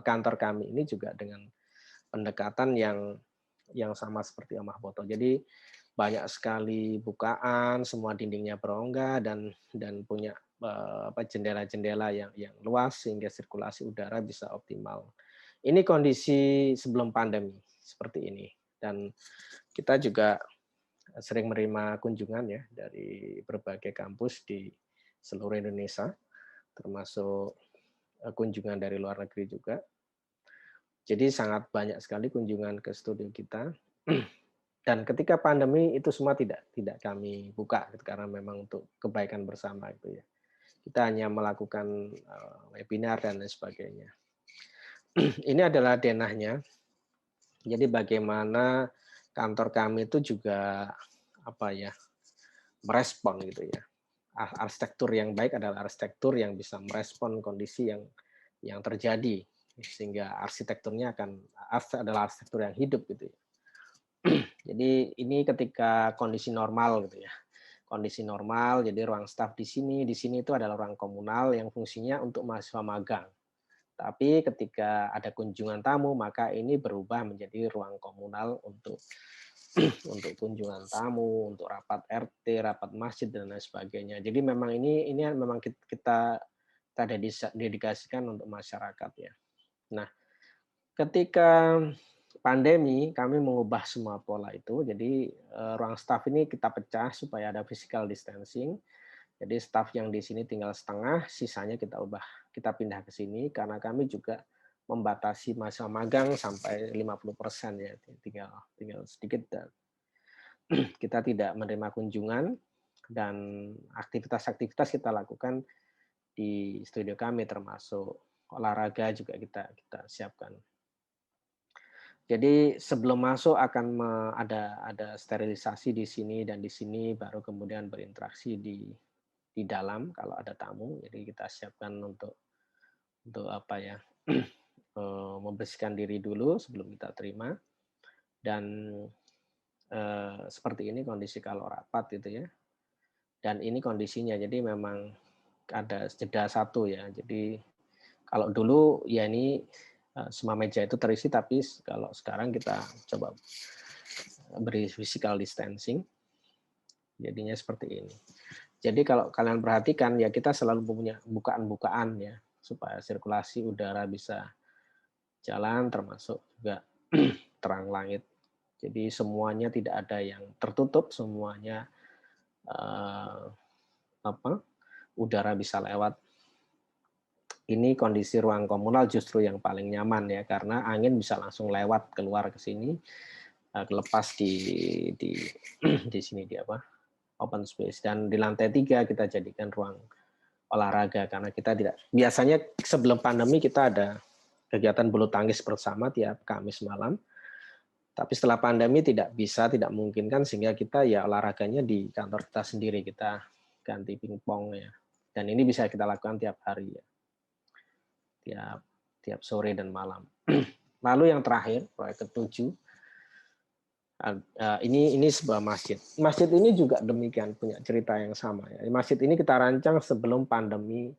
B: kantor kami ini juga dengan pendekatan yang sama seperti Om Mahboto. Jadi banyak sekali bukaan, semua dindingnya berongga dan punya jendela-jendela yang luas sehingga sirkulasi udara bisa optimal. Ini kondisi sebelum pandemi seperti ini. Dan kita juga sering menerima kunjungan ya dari berbagai kampus di seluruh Indonesia, termasuk kunjungan dari luar negeri juga. Jadi sangat banyak sekali kunjungan ke studio kita. Dan ketika pandemi itu semua tidak kami buka gitu, karena memang untuk kebaikan bersama gitu ya. Kita hanya melakukan webinar dan lain sebagainya. Ini adalah denahnya. Jadi bagaimana kantor kami itu juga apa ya, merespon gitu ya. Arsitektur yang baik adalah arsitektur yang bisa merespon kondisi yang terjadi, sehingga arsitekturnya adalah arsitektur yang hidup gitu ya. Jadi ini ketika kondisi normal gitu ya. Kondisi normal, jadi ruang staf di sini itu adalah ruang komunal yang fungsinya untuk mahasiswa magang. Tapi ketika ada kunjungan tamu, maka ini berubah menjadi ruang komunal untuk untuk kunjungan tamu, untuk rapat RT, rapat masjid dan lain sebagainya. Jadi memang ini memang kita dedikasikan untuk masyarakat ya. Nah, ketika pandemi kami mengubah semua pola itu. Jadi ruang staf ini kita pecah supaya ada physical distancing. Jadi staf yang di sini tinggal setengah, sisanya kita pindah ke sini karena kami juga membatasi masa magang sampai 50% ya, tinggal sedikit dan kita tidak menerima kunjungan dan aktivitas-aktivitas kita lakukan di studio kami termasuk olahraga juga kita siapkan. Jadi sebelum masuk akan ada sterilisasi di sini dan di sini baru kemudian berinteraksi di dalam kalau ada tamu. Jadi kita siapkan untuk apa ya, membersihkan diri dulu sebelum kita terima dan seperti ini kondisi kalau rapat gitu ya. Dan ini kondisinya, jadi memang ada jeda satu ya. Jadi kalau dulu ya ini semua meja itu terisi, tapi kalau sekarang kita coba beri physical distancing, jadinya seperti ini. Jadi kalau kalian perhatikan ya kita selalu punya bukaan-bukaan ya supaya sirkulasi udara bisa jalan termasuk juga terang langit. Jadi semuanya tidak ada yang tertutup, semuanya udara bisa lewat. Ini kondisi ruang komunal justru yang paling nyaman ya karena angin bisa langsung lewat keluar ke sini, lepas di sini open space dan di lantai 3 kita jadikan ruang olahraga karena kita biasanya sebelum pandemi kita ada kegiatan bulu tangkis bersama tiap Kamis malam. Tapi setelah pandemi tidak memungkinkan sehingga kita ya olahraganya di kantor kita sendiri, kita ganti pingpong ya. Dan ini bisa kita lakukan tiap hari ya. Tiap sore dan malam. Lalu yang terakhir, proyek ke-7, ini sebuah masjid. Masjid ini juga demikian, punya cerita yang sama. Ya. Masjid ini kita rancang sebelum pandemi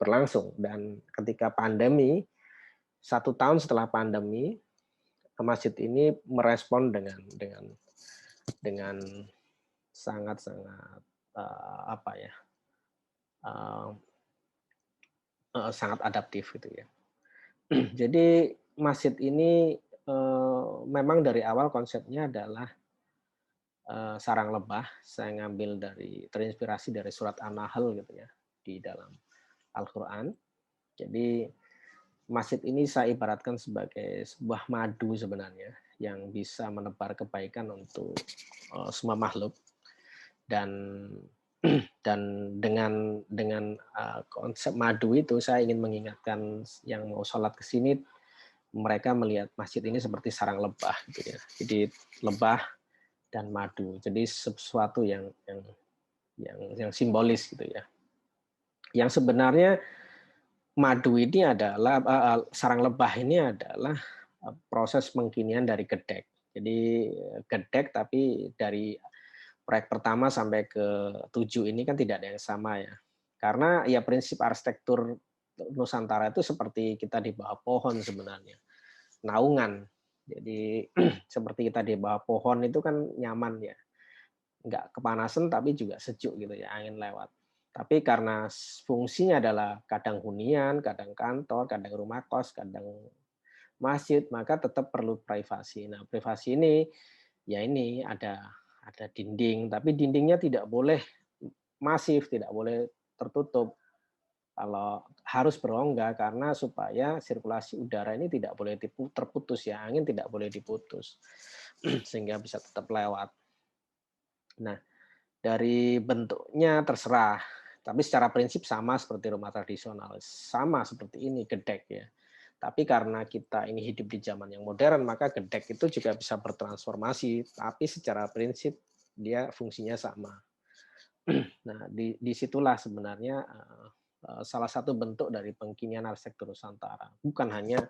B: berlangsung. Dan ketika pandemi, 1 tahun setelah pandemi, masjid ini merespon dengan sangat-sangat sangat adaptif gitu ya. Jadi masjid ini memang dari awal konsepnya adalah sarang lebah. Saya terinspirasi dari surat An-Nahl gitu ya di dalam Al-Quran. Jadi masjid ini saya ibaratkan sebagai sebuah madu sebenarnya yang bisa menebar kebaikan untuk semua makhluk dan dengan konsep madu itu saya ingin mengingatkan yang mau sholat ke sini mereka melihat masjid ini seperti sarang lebah gitu ya. Jadi lebah dan madu. Jadi sesuatu yang simbolis gitu ya. Yang sebenarnya madu ini adalah sarang lebah ini adalah proses pengkinian dari gedek. Jadi gedek tapi dari proyek pertama sampai ke 7 ini kan tidak ada yang sama ya. Karena ya prinsip arsitektur Nusantara itu seperti kita di bawah pohon sebenarnya. Naungan. Jadi seperti kita di bawah pohon itu kan nyaman ya. Nggak kepanasan tapi juga sejuk gitu ya, angin lewat. Tapi karena fungsinya adalah kadang hunian, kadang kantor, kadang rumah kos, kadang masjid, maka tetap perlu privasi. Nah, privasi ini ya ini ada dinding, tapi dindingnya tidak boleh masif, tidak boleh tertutup. Kalau harus berongga karena supaya sirkulasi udara ini tidak boleh terputus ya, angin tidak boleh diputus sehingga bisa tetap lewat. Nah, dari bentuknya terserah, tapi secara prinsip sama seperti rumah tradisional, sama seperti ini gedek ya. Tapi karena kita ini hidup di zaman yang modern, maka gedek itu juga bisa bertransformasi, tapi secara prinsip dia fungsinya sama. Nah, disitulah sebenarnya salah satu bentuk dari pengkinian arsitektur Nusantara. Bukan hanya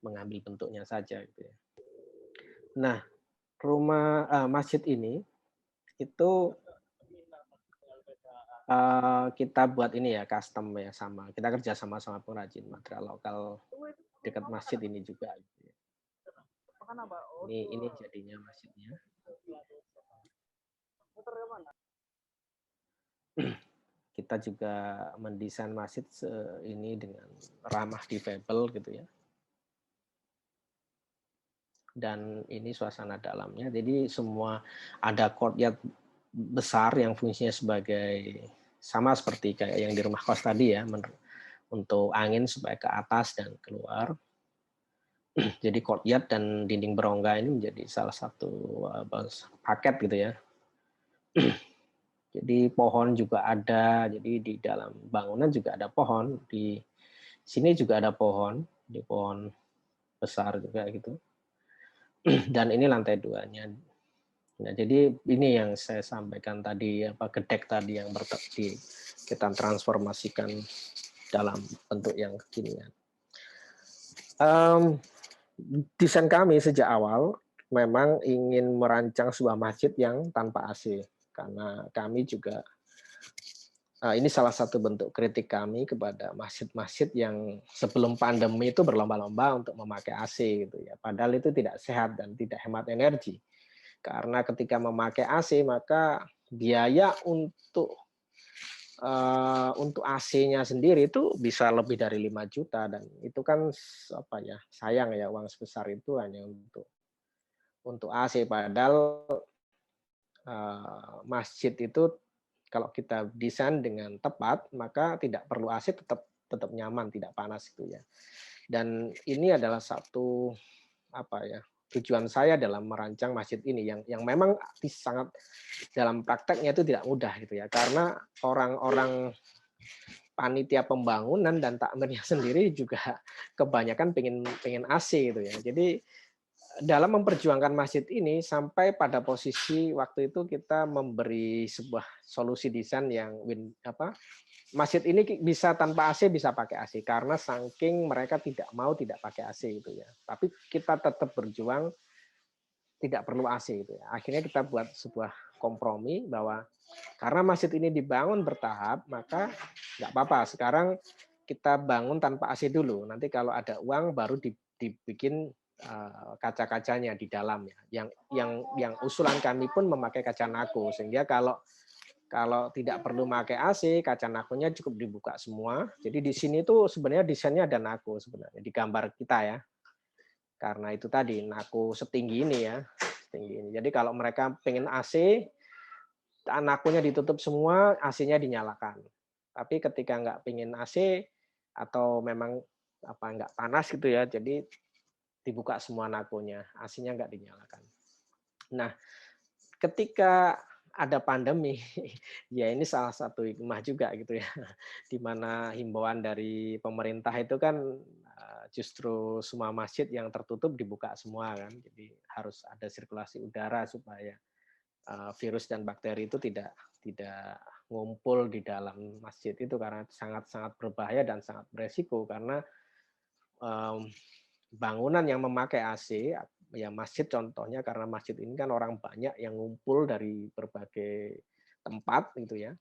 B: mengambil bentuknya saja gitu ya. Nah, masjid ini itu kita buat ini ya custom ya sama. Kita kerja sama pengrajin material lokal dekat masjid ini juga. Gitu ya. Ini jadinya masjidnya. Kita juga mendesain masjid ini dengan ramah difabel gitu ya. Dan ini suasana dalamnya. Jadi semua ada courtyard besar yang fungsinya sebagai sama seperti kayak yang di rumah kos tadi ya, untuk angin supaya ke atas dan keluar. Jadi courtyard dan dinding berongga ini menjadi salah satu paket gitu ya. Jadi pohon juga ada, jadi di dalam bangunan juga ada pohon, di sini juga ada pohon, di pohon besar juga gitu. Dan ini lantai 2-nya. Nah, jadi ini yang saya sampaikan tadi, gedek tadi yang kita transformasikan dalam bentuk yang kekinian. Desain kami sejak awal memang ingin merancang sebuah masjid yang tanpa AC, karena kami juga ini salah satu bentuk kritik kami kepada masjid-masjid yang sebelum pandemi itu berlomba-lomba untuk memakai AC gitu ya. Padahal itu tidak sehat dan tidak hemat energi. Karena ketika memakai AC maka biaya untuk AC-nya sendiri itu bisa lebih dari 5 juta dan itu kan apa ya, sayang ya uang sebesar itu hanya untuk AC padahal masjid itu kalau kita desain dengan tepat, maka tidak perlu AC, tetap nyaman, tidak panas itu ya. Dan ini adalah satu tujuan saya dalam merancang masjid ini yang memang sangat dalam prakteknya itu tidak mudah gitu ya. Karena orang-orang panitia pembangunan dan takmirnya sendiri juga kebanyakan pengen AC gitu ya. Jadi dalam memperjuangkan masjid ini sampai pada posisi waktu itu kita memberi sebuah solusi desain yang masjid ini bisa tanpa AC bisa pakai AC karena saking mereka tidak pakai AC gitu ya. Tapi kita tetap berjuang tidak perlu AC gitu ya. Akhirnya kita buat sebuah kompromi bahwa karena masjid ini dibangun bertahap maka nggak apa-apa. Sekarang kita bangun tanpa AC dulu. Nanti kalau ada uang baru dibikin kaca-kacanya di dalamnya. Yang usulan kami pun memakai kaca nako sehingga kalau tidak perlu pakai AC, kaca nakonya cukup dibuka semua. Jadi di sini tuh sebenarnya desainnya ada nako sebenarnya di gambar kita ya. Karena itu tadi nako setinggi ini ya, setinggi ini. Jadi kalau mereka pengen AC, nakonya ditutup semua, AC-nya dinyalakan. Tapi ketika nggak pengen AC atau memang nggak panas gitu ya, jadi dibuka semua nakonya, AC-nya nggak dinyalakan. Nah, ketika ada pandemi, ya ini salah satu hikmah juga gitu ya, di mana himbauan dari pemerintah itu kan justru semua masjid yang tertutup dibuka semua kan, jadi harus ada sirkulasi udara supaya virus dan bakteri itu tidak ngumpul di dalam masjid itu karena sangat-sangat berbahaya dan sangat beresiko karena bangunan yang memakai AC, ya masjid contohnya karena masjid ini kan orang banyak yang ngumpul dari berbagai tempat gitu ya,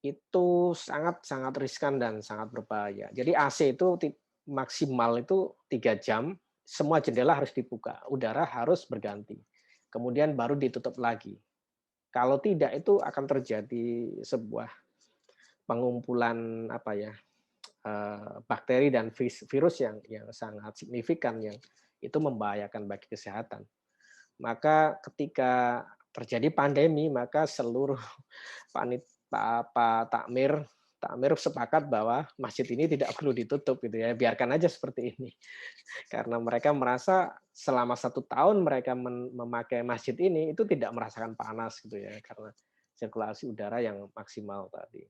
B: itu sangat-sangat riskan dan sangat berbahaya. Jadi AC itu maksimal itu 3 jam, semua jendela harus dibuka, udara harus berganti, kemudian baru ditutup lagi. Kalau tidak itu akan terjadi sebuah pengumpulan bakteri dan virus yang sangat signifikan yang itu membahayakan bagi kesehatan. Maka ketika terjadi pandemi maka seluruh takmir takmir sepakat bahwa masjid ini tidak perlu ditutup gitu ya, biarkan aja seperti ini. Karena mereka merasa selama 1 tahun mereka memakai masjid ini itu tidak merasakan panas gitu ya, karena sirkulasi udara yang maksimal tadi.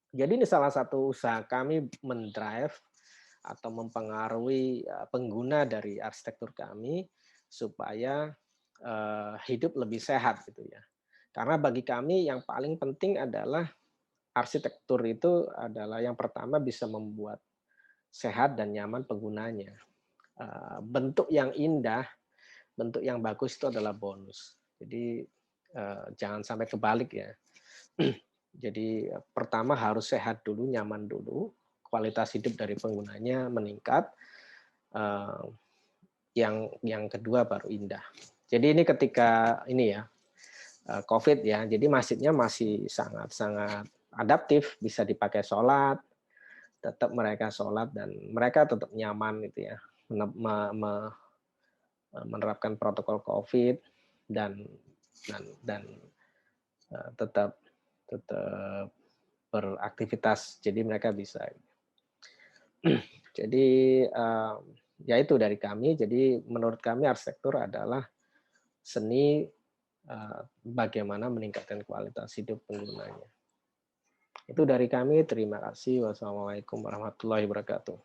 B: Jadi ini salah satu usaha kami mendrive atau mempengaruhi pengguna dari arsitektur kami supaya hidup lebih sehat gitu ya. Karena bagi kami yang paling penting adalah arsitektur itu adalah yang pertama bisa membuat sehat dan nyaman penggunanya. Bentuk yang indah, bentuk yang bagus itu adalah bonus. Jadi jangan sampai kebalik ya. Jadi pertama harus sehat dulu, nyaman dulu, kualitas hidup dari penggunanya meningkat. Yang kedua baru indah. Jadi ini ketika ini ya COVID ya, jadi masjidnya masih sangat-sangat adaptif, bisa dipakai sholat, tetap mereka sholat dan mereka tetap nyaman gitu ya, menerapkan protokol COVID dan tetap beraktivitas, jadi mereka bisa. Jadi ya itu dari kami. Jadi menurut kami arsitektur adalah seni bagaimana meningkatkan kualitas hidup penggunanya. Itu dari kami. Terima kasih. Wassalamualaikum warahmatullahi wabarakatuh.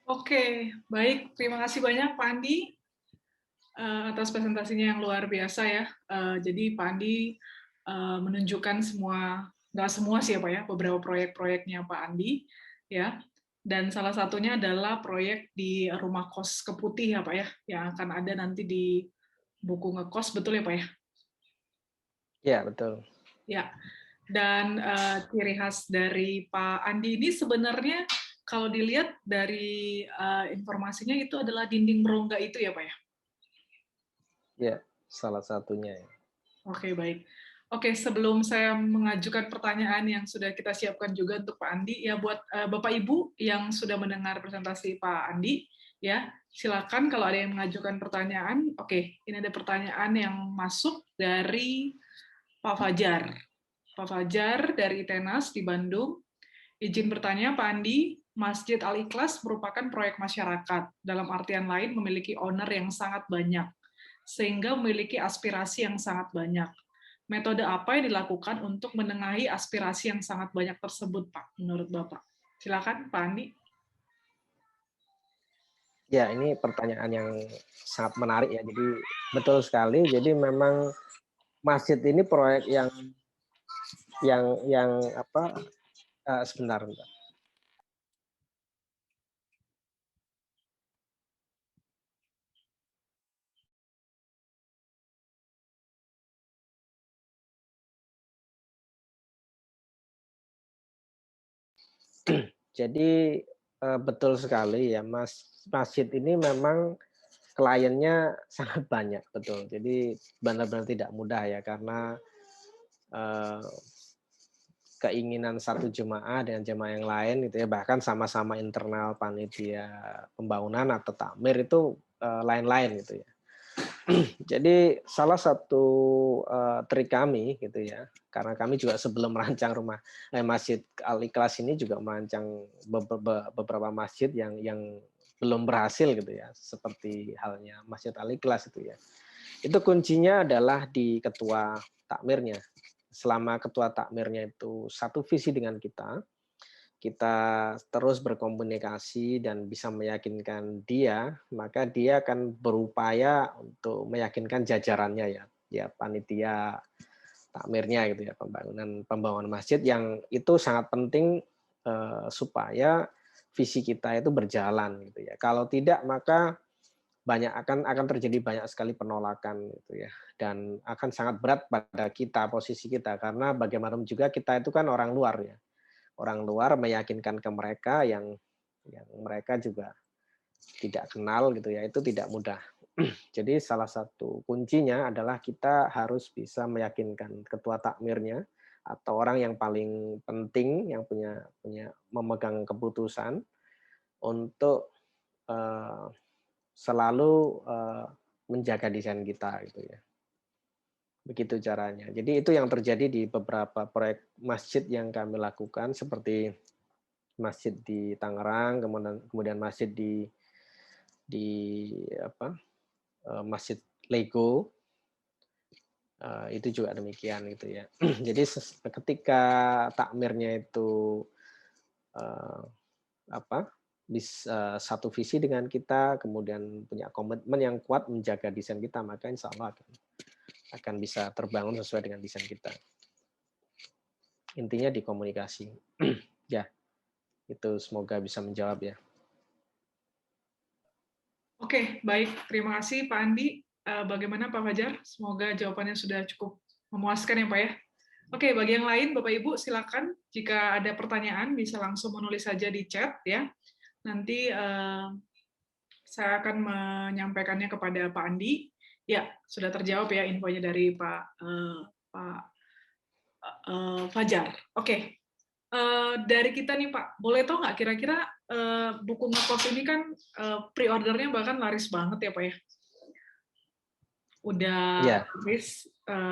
A: Oke, baik. Terima kasih banyak Pak Andi atas presentasinya yang luar biasa ya. Jadi Pak Andi menunjukkan nggak semua sih ya Pak ya, beberapa proyek-proyeknya Pak Andi ya. Dan salah satunya adalah proyek di Rumah Kos Keputih ya Pak ya, yang akan ada nanti di buku ngekos, betul ya Pak ya?
B: Ya, betul.
A: Ya, dan ciri khas dari Pak Andi ini sebenarnya kalau dilihat dari informasinya itu adalah dinding berongga itu ya Pak ya?
B: Ya, salah satunya.
A: Oke, baik. Oke, sebelum saya mengajukan pertanyaan yang sudah kita siapkan juga untuk Pak Andi, ya buat Bapak Ibu yang sudah mendengar presentasi Pak Andi, ya silakan kalau ada yang mengajukan pertanyaan. Oke, ini ada pertanyaan yang masuk dari Pak Fajar. Pak Fajar dari Tenas di Bandung. Izin bertanya, Pak Andi, Masjid Al-Ikhlas merupakan proyek masyarakat, dalam artian lain memiliki owner yang sangat banyak, sehingga memiliki aspirasi yang sangat banyak. Metode apa yang dilakukan untuk menengahi aspirasi yang sangat banyak tersebut, Pak, menurut Bapak? Silakan, Pak Andi.
B: Ya, ini pertanyaan yang sangat menarik ya. Jadi betul sekali. Jadi memang masjid ini proyek yang apa? Sebentar. Jadi betul sekali ya, masjid ini memang kliennya sangat banyak, betul. Jadi benar-benar tidak mudah ya, karena keinginan satu jemaah dengan jemaah yang lain gitu ya, bahkan sama-sama internal panitia pembangunan atau takmir itu lain-lain gitu ya. Jadi salah satu trik kami gitu ya, karena kami juga sebelum merancang Masjid Al-Ikhlas ini juga merancang beberapa masjid yang belum berhasil gitu ya, seperti halnya Masjid Al-Ikhlas itu ya. Itu kuncinya adalah di ketua takmirnya. Selama ketua takmirnya itu satu visi dengan kita terus berkomunikasi dan bisa meyakinkan dia, maka dia akan berupaya untuk meyakinkan jajarannya ya panitia takmirnya gitu ya, pembangunan masjid, yang itu sangat penting supaya visi kita itu berjalan gitu ya. Kalau tidak maka akan terjadi banyak sekali penolakan gitu ya, dan akan sangat berat pada kita, posisi kita, karena bagaimanapun juga kita itu kan orang luar ya. Orang luar meyakinkan ke mereka yang mereka juga tidak kenal gitu ya, itu tidak mudah. Jadi salah satu kuncinya adalah kita harus bisa meyakinkan ketua takmirnya atau orang yang paling penting yang punya memegang keputusan untuk selalu menjaga desain kita gitu ya. Begitu caranya. Jadi itu yang terjadi di beberapa proyek masjid yang kami lakukan, seperti masjid di Tangerang, kemudian masjid di apa, Masjid Lego, itu juga demikian gitu ya. Jadi ketika takmirnya itu, eee, apa, satu visi dengan kita, kemudian punya komitmen yang kuat menjaga desain kita, maka insya Allah akan bisa terbangun sesuai dengan desain kita. Intinya di komunikasi. Ya, itu semoga bisa menjawab ya.
A: Oke, baik. Terima kasih Pak Andi. Bagaimana Pak Fajar? Semoga jawabannya sudah cukup memuaskan ya Pak ya. Oke, bagi yang lain Bapak Ibu silakan jika ada pertanyaan bisa langsung menulis saja di chat ya. Nanti saya akan menyampaikannya kepada Pak Andi. Ya, sudah terjawab ya infonya dari Pak Fajar. Oke, dari kita nih Pak, boleh tahu nggak kira-kira buku ngekos ini kan pre-ordernya bahkan laris banget ya Pak ya? Udah
B: Ya,
A: habis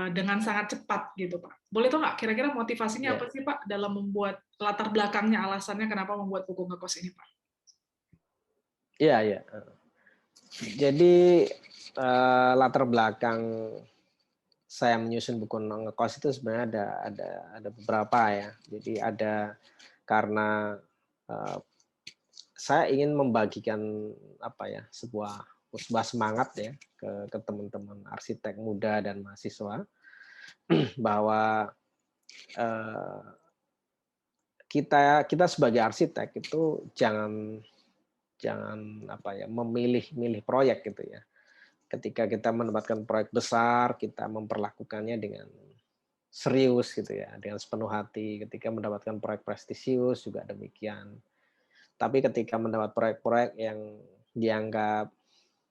A: dengan sangat cepat gitu Pak. Boleh tahu nggak kira-kira motivasinya
B: ya,
A: apa sih Pak dalam membuat latar belakangnya, alasannya kenapa membuat buku ngekos ini Pak?
B: ya, ya. Jadi latar belakang saya menyusun buku ngekos itu sebenarnya ada beberapa ya. Jadi ada karena saya ingin membagikan apa ya, sebuah semangat ya ke teman-teman arsitek muda dan mahasiswa bahwa eh, kita sebagai arsitek itu jangan jangan apa ya, memilih-milih proyek gitu ya. Ketika kita mendapatkan proyek besar, kita memperlakukannya dengan serius gitu ya, dengan sepenuh hati. Ketika mendapatkan proyek prestisius juga demikian. Tapi ketika mendapat proyek-proyek yang dianggap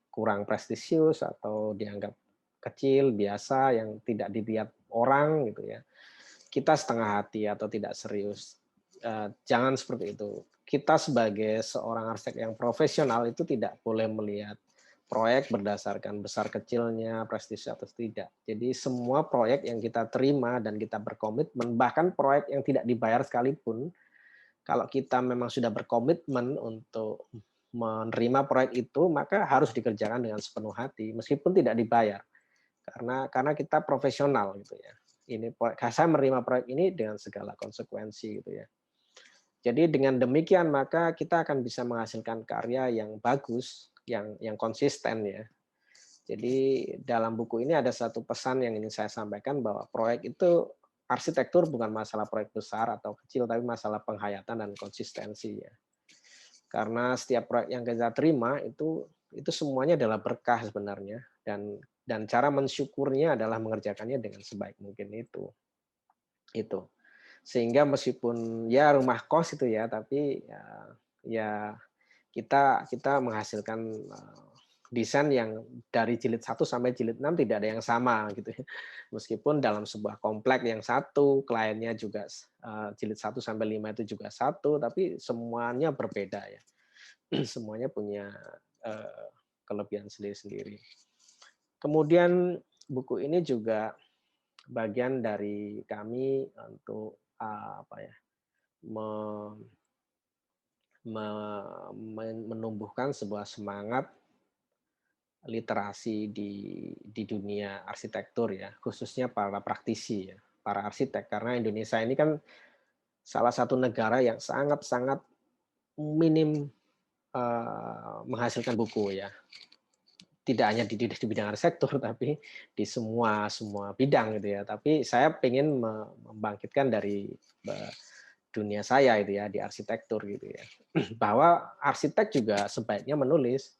B: kurang prestisius atau dianggap kecil, biasa, yang tidak dilihat orang gitu ya, kita setengah hati atau tidak serius. Jangan seperti itu. Kita sebagai seorang arsitek yang profesional itu tidak boleh melihat proyek berdasarkan besar kecilnya, prestisius atau tidak. Jadi semua proyek yang kita terima dan kita berkomitmen, bahkan proyek yang tidak dibayar sekalipun, kalau kita memang sudah berkomitmen untuk menerima proyek itu, maka harus dikerjakan dengan sepenuh hati, meskipun tidak dibayar. Karena kita profesional gitu ya. Saya menerima proyek ini dengan segala konsekuensi gitu ya. Jadi dengan demikian maka kita akan bisa menghasilkan karya yang bagus, yang konsisten ya. Jadi dalam buku ini ada satu pesan yang ingin saya sampaikan, bahwa proyek itu, arsitektur bukan masalah proyek besar atau kecil, tapi masalah penghayatan dan konsistensi ya. Karena setiap proyek yang kita terima itu semuanya adalah berkah sebenarnya, dan cara mensyukurnya adalah mengerjakannya dengan sebaik mungkin itu. Sehingga meskipun ya rumah kos itu ya, tapi ya kita menghasilkan desain yang dari jilid 1 sampai jilid 6 tidak ada yang sama gitu ya. Meskipun dalam sebuah komplek yang satu, kliennya juga jilid 1 sampai 5 itu juga satu, tapi semuanya berbeda ya. Semuanya punya kelebihan sendiri-sendiri. Kemudian buku ini juga bagian dari kami untuk apa ya, menumbuhkan sebuah semangat literasi di dunia arsitektur ya, khususnya para praktisi ya, para arsitek. Karena Indonesia ini kan salah satu negara yang sangat-sangat minim menghasilkan buku ya. Tidak hanya di bidang arsitektur, tapi di semua bidang gitu ya. Tapi saya ingin membangkitkan dari dunia saya itu ya, di arsitektur gitu ya. Bahwa arsitek juga sebaiknya menulis,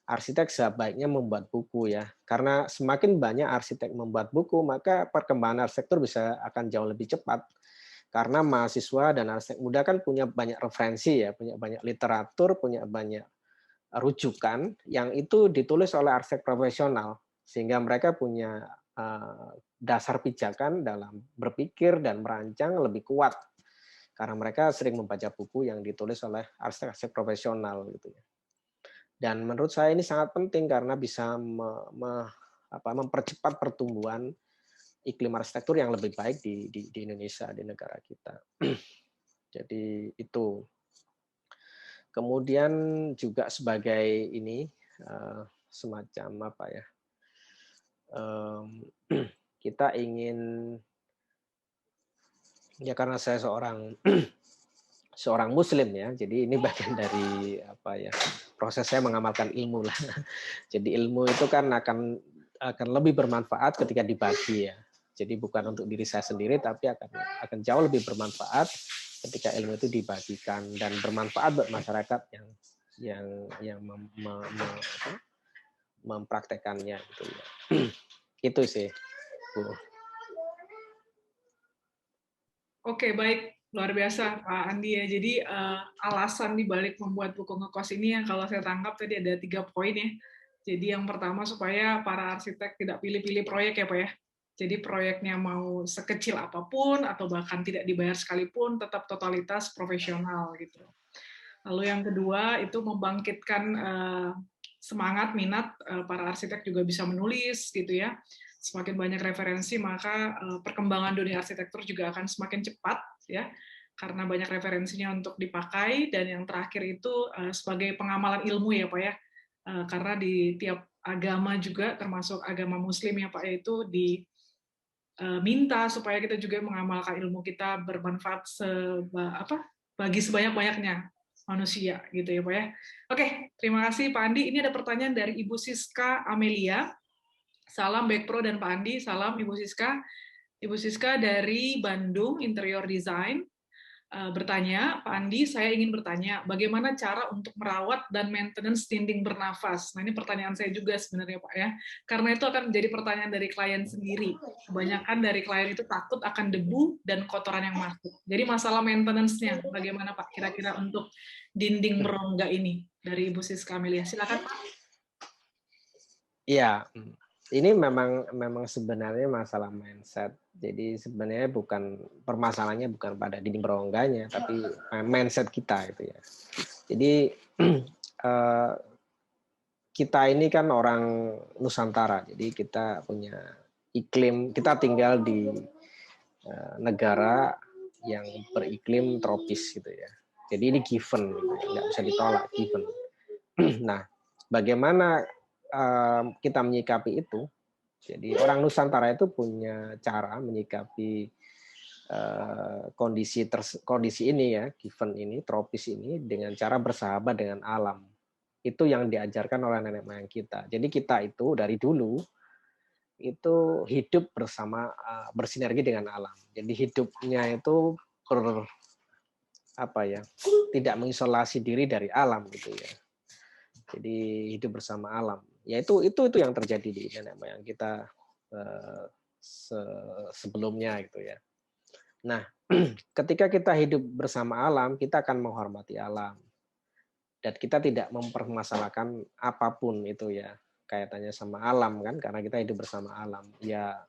B: arsitek sebaiknya membuat buku ya. Karena semakin banyak arsitek membuat buku, maka perkembangan arsitektur akan jauh lebih cepat. Karena mahasiswa dan arsitek muda kan punya banyak referensi ya, punya banyak literatur, punya banyak rujukan yang itu ditulis oleh arsitek profesional, sehingga mereka punya dasar pijakan dalam berpikir dan merancang lebih kuat, karena mereka sering membaca buku yang ditulis oleh arsitek-arsitek profesional gitu ya. Dan menurut saya ini sangat penting karena bisa mempercepat pertumbuhan iklim arsitektur yang lebih baik di Indonesia, di negara kita. Jadi itu. Kemudian juga sebagai ini semacam apa ya? Kita ingin, ya karena saya seorang Muslim ya, jadi ini bagian dari apa ya, proses saya mengamalkan ilmu lah. Jadi ilmu itu kan akan lebih bermanfaat ketika dibagi ya. Jadi bukan untuk diri saya sendiri, tapi akan jauh lebih bermanfaat ketika ilmu itu dibagikan dan bermanfaat buat masyarakat yang mempraktekannya gitu ya. Itu sih, Bu.
A: Oke, baik. Luar biasa, Pak Andi ya. Jadi alasan dibalik membuat buku ngekos ini yang kalau saya tangkap tadi ada 3 poin ya. Jadi yang pertama supaya para arsitek tidak pilih-pilih proyek ya Pak ya. Jadi proyeknya mau sekecil apapun atau bahkan tidak dibayar sekalipun tetap totalitas profesional gitu. Lalu yang kedua itu membangkitkan semangat, minat para arsitek juga bisa menulis gitu ya. Semakin banyak referensi maka perkembangan dunia arsitektur juga akan semakin cepat ya, karena banyak referensinya untuk dipakai. Dan yang terakhir itu sebagai pengamalan ilmu ya Pak ya, karena di tiap agama juga termasuk agama Muslim ya Pak, itu diminta supaya kita juga mengamalkan ilmu kita bermanfaat bagi sebanyak-banyaknya manusia gitu ya Pak ya. Oke, terima kasih Pak Andi. Ini ada pertanyaan dari Ibu Siska Amelia. Salam Back Pro dan Pak Andi, salam Ibu Siska. Ibu Siska dari Bandung Interior Design bertanya, Pak Andi, saya ingin bertanya, bagaimana cara untuk merawat dan maintenance dinding bernafas? Nah, ini pertanyaan saya juga sebenarnya, Pak ya. Karena itu akan menjadi pertanyaan dari klien sendiri. Kebanyakan dari klien itu takut akan debu dan kotoran yang masuk. Jadi masalah maintenance-nya, bagaimana Pak kira-kira untuk dinding berongga ini? Dari Ibu Siska Amelia. Silakan, Pak.
B: Iya, ini memang sebenarnya masalah mindset. Jadi sebenarnya permasalahannya bukan pada dinding berongganya, tapi mindset kita gitu ya. Jadi kita ini kan orang Nusantara, jadi kita punya iklim, kita tinggal di negara yang beriklim tropis gitu ya. Jadi ini given, gitu, nggak bisa ditolak, given. Nah, bagaimana kita menyikapi itu? Jadi orang Nusantara itu punya cara menyikapi kondisi ini ya, given ini, tropis ini dengan cara bersahabat dengan alam. Itu yang diajarkan oleh nenek moyang kita. Jadi kita itu dari dulu itu hidup bersama, bersinergi dengan alam. Jadi hidupnya itu tidak mengisolasi diri dari alam gitu ya. Jadi hidup bersama alam. Ya itu yang terjadi di nenek moyang kita sebelumnya gitu ya. Nah, ketika kita hidup bersama alam, kita akan menghormati alam. Dan kita tidak mempermasalahkan apapun itu ya, kaitannya sama alam kan, karena kita hidup bersama alam. Ya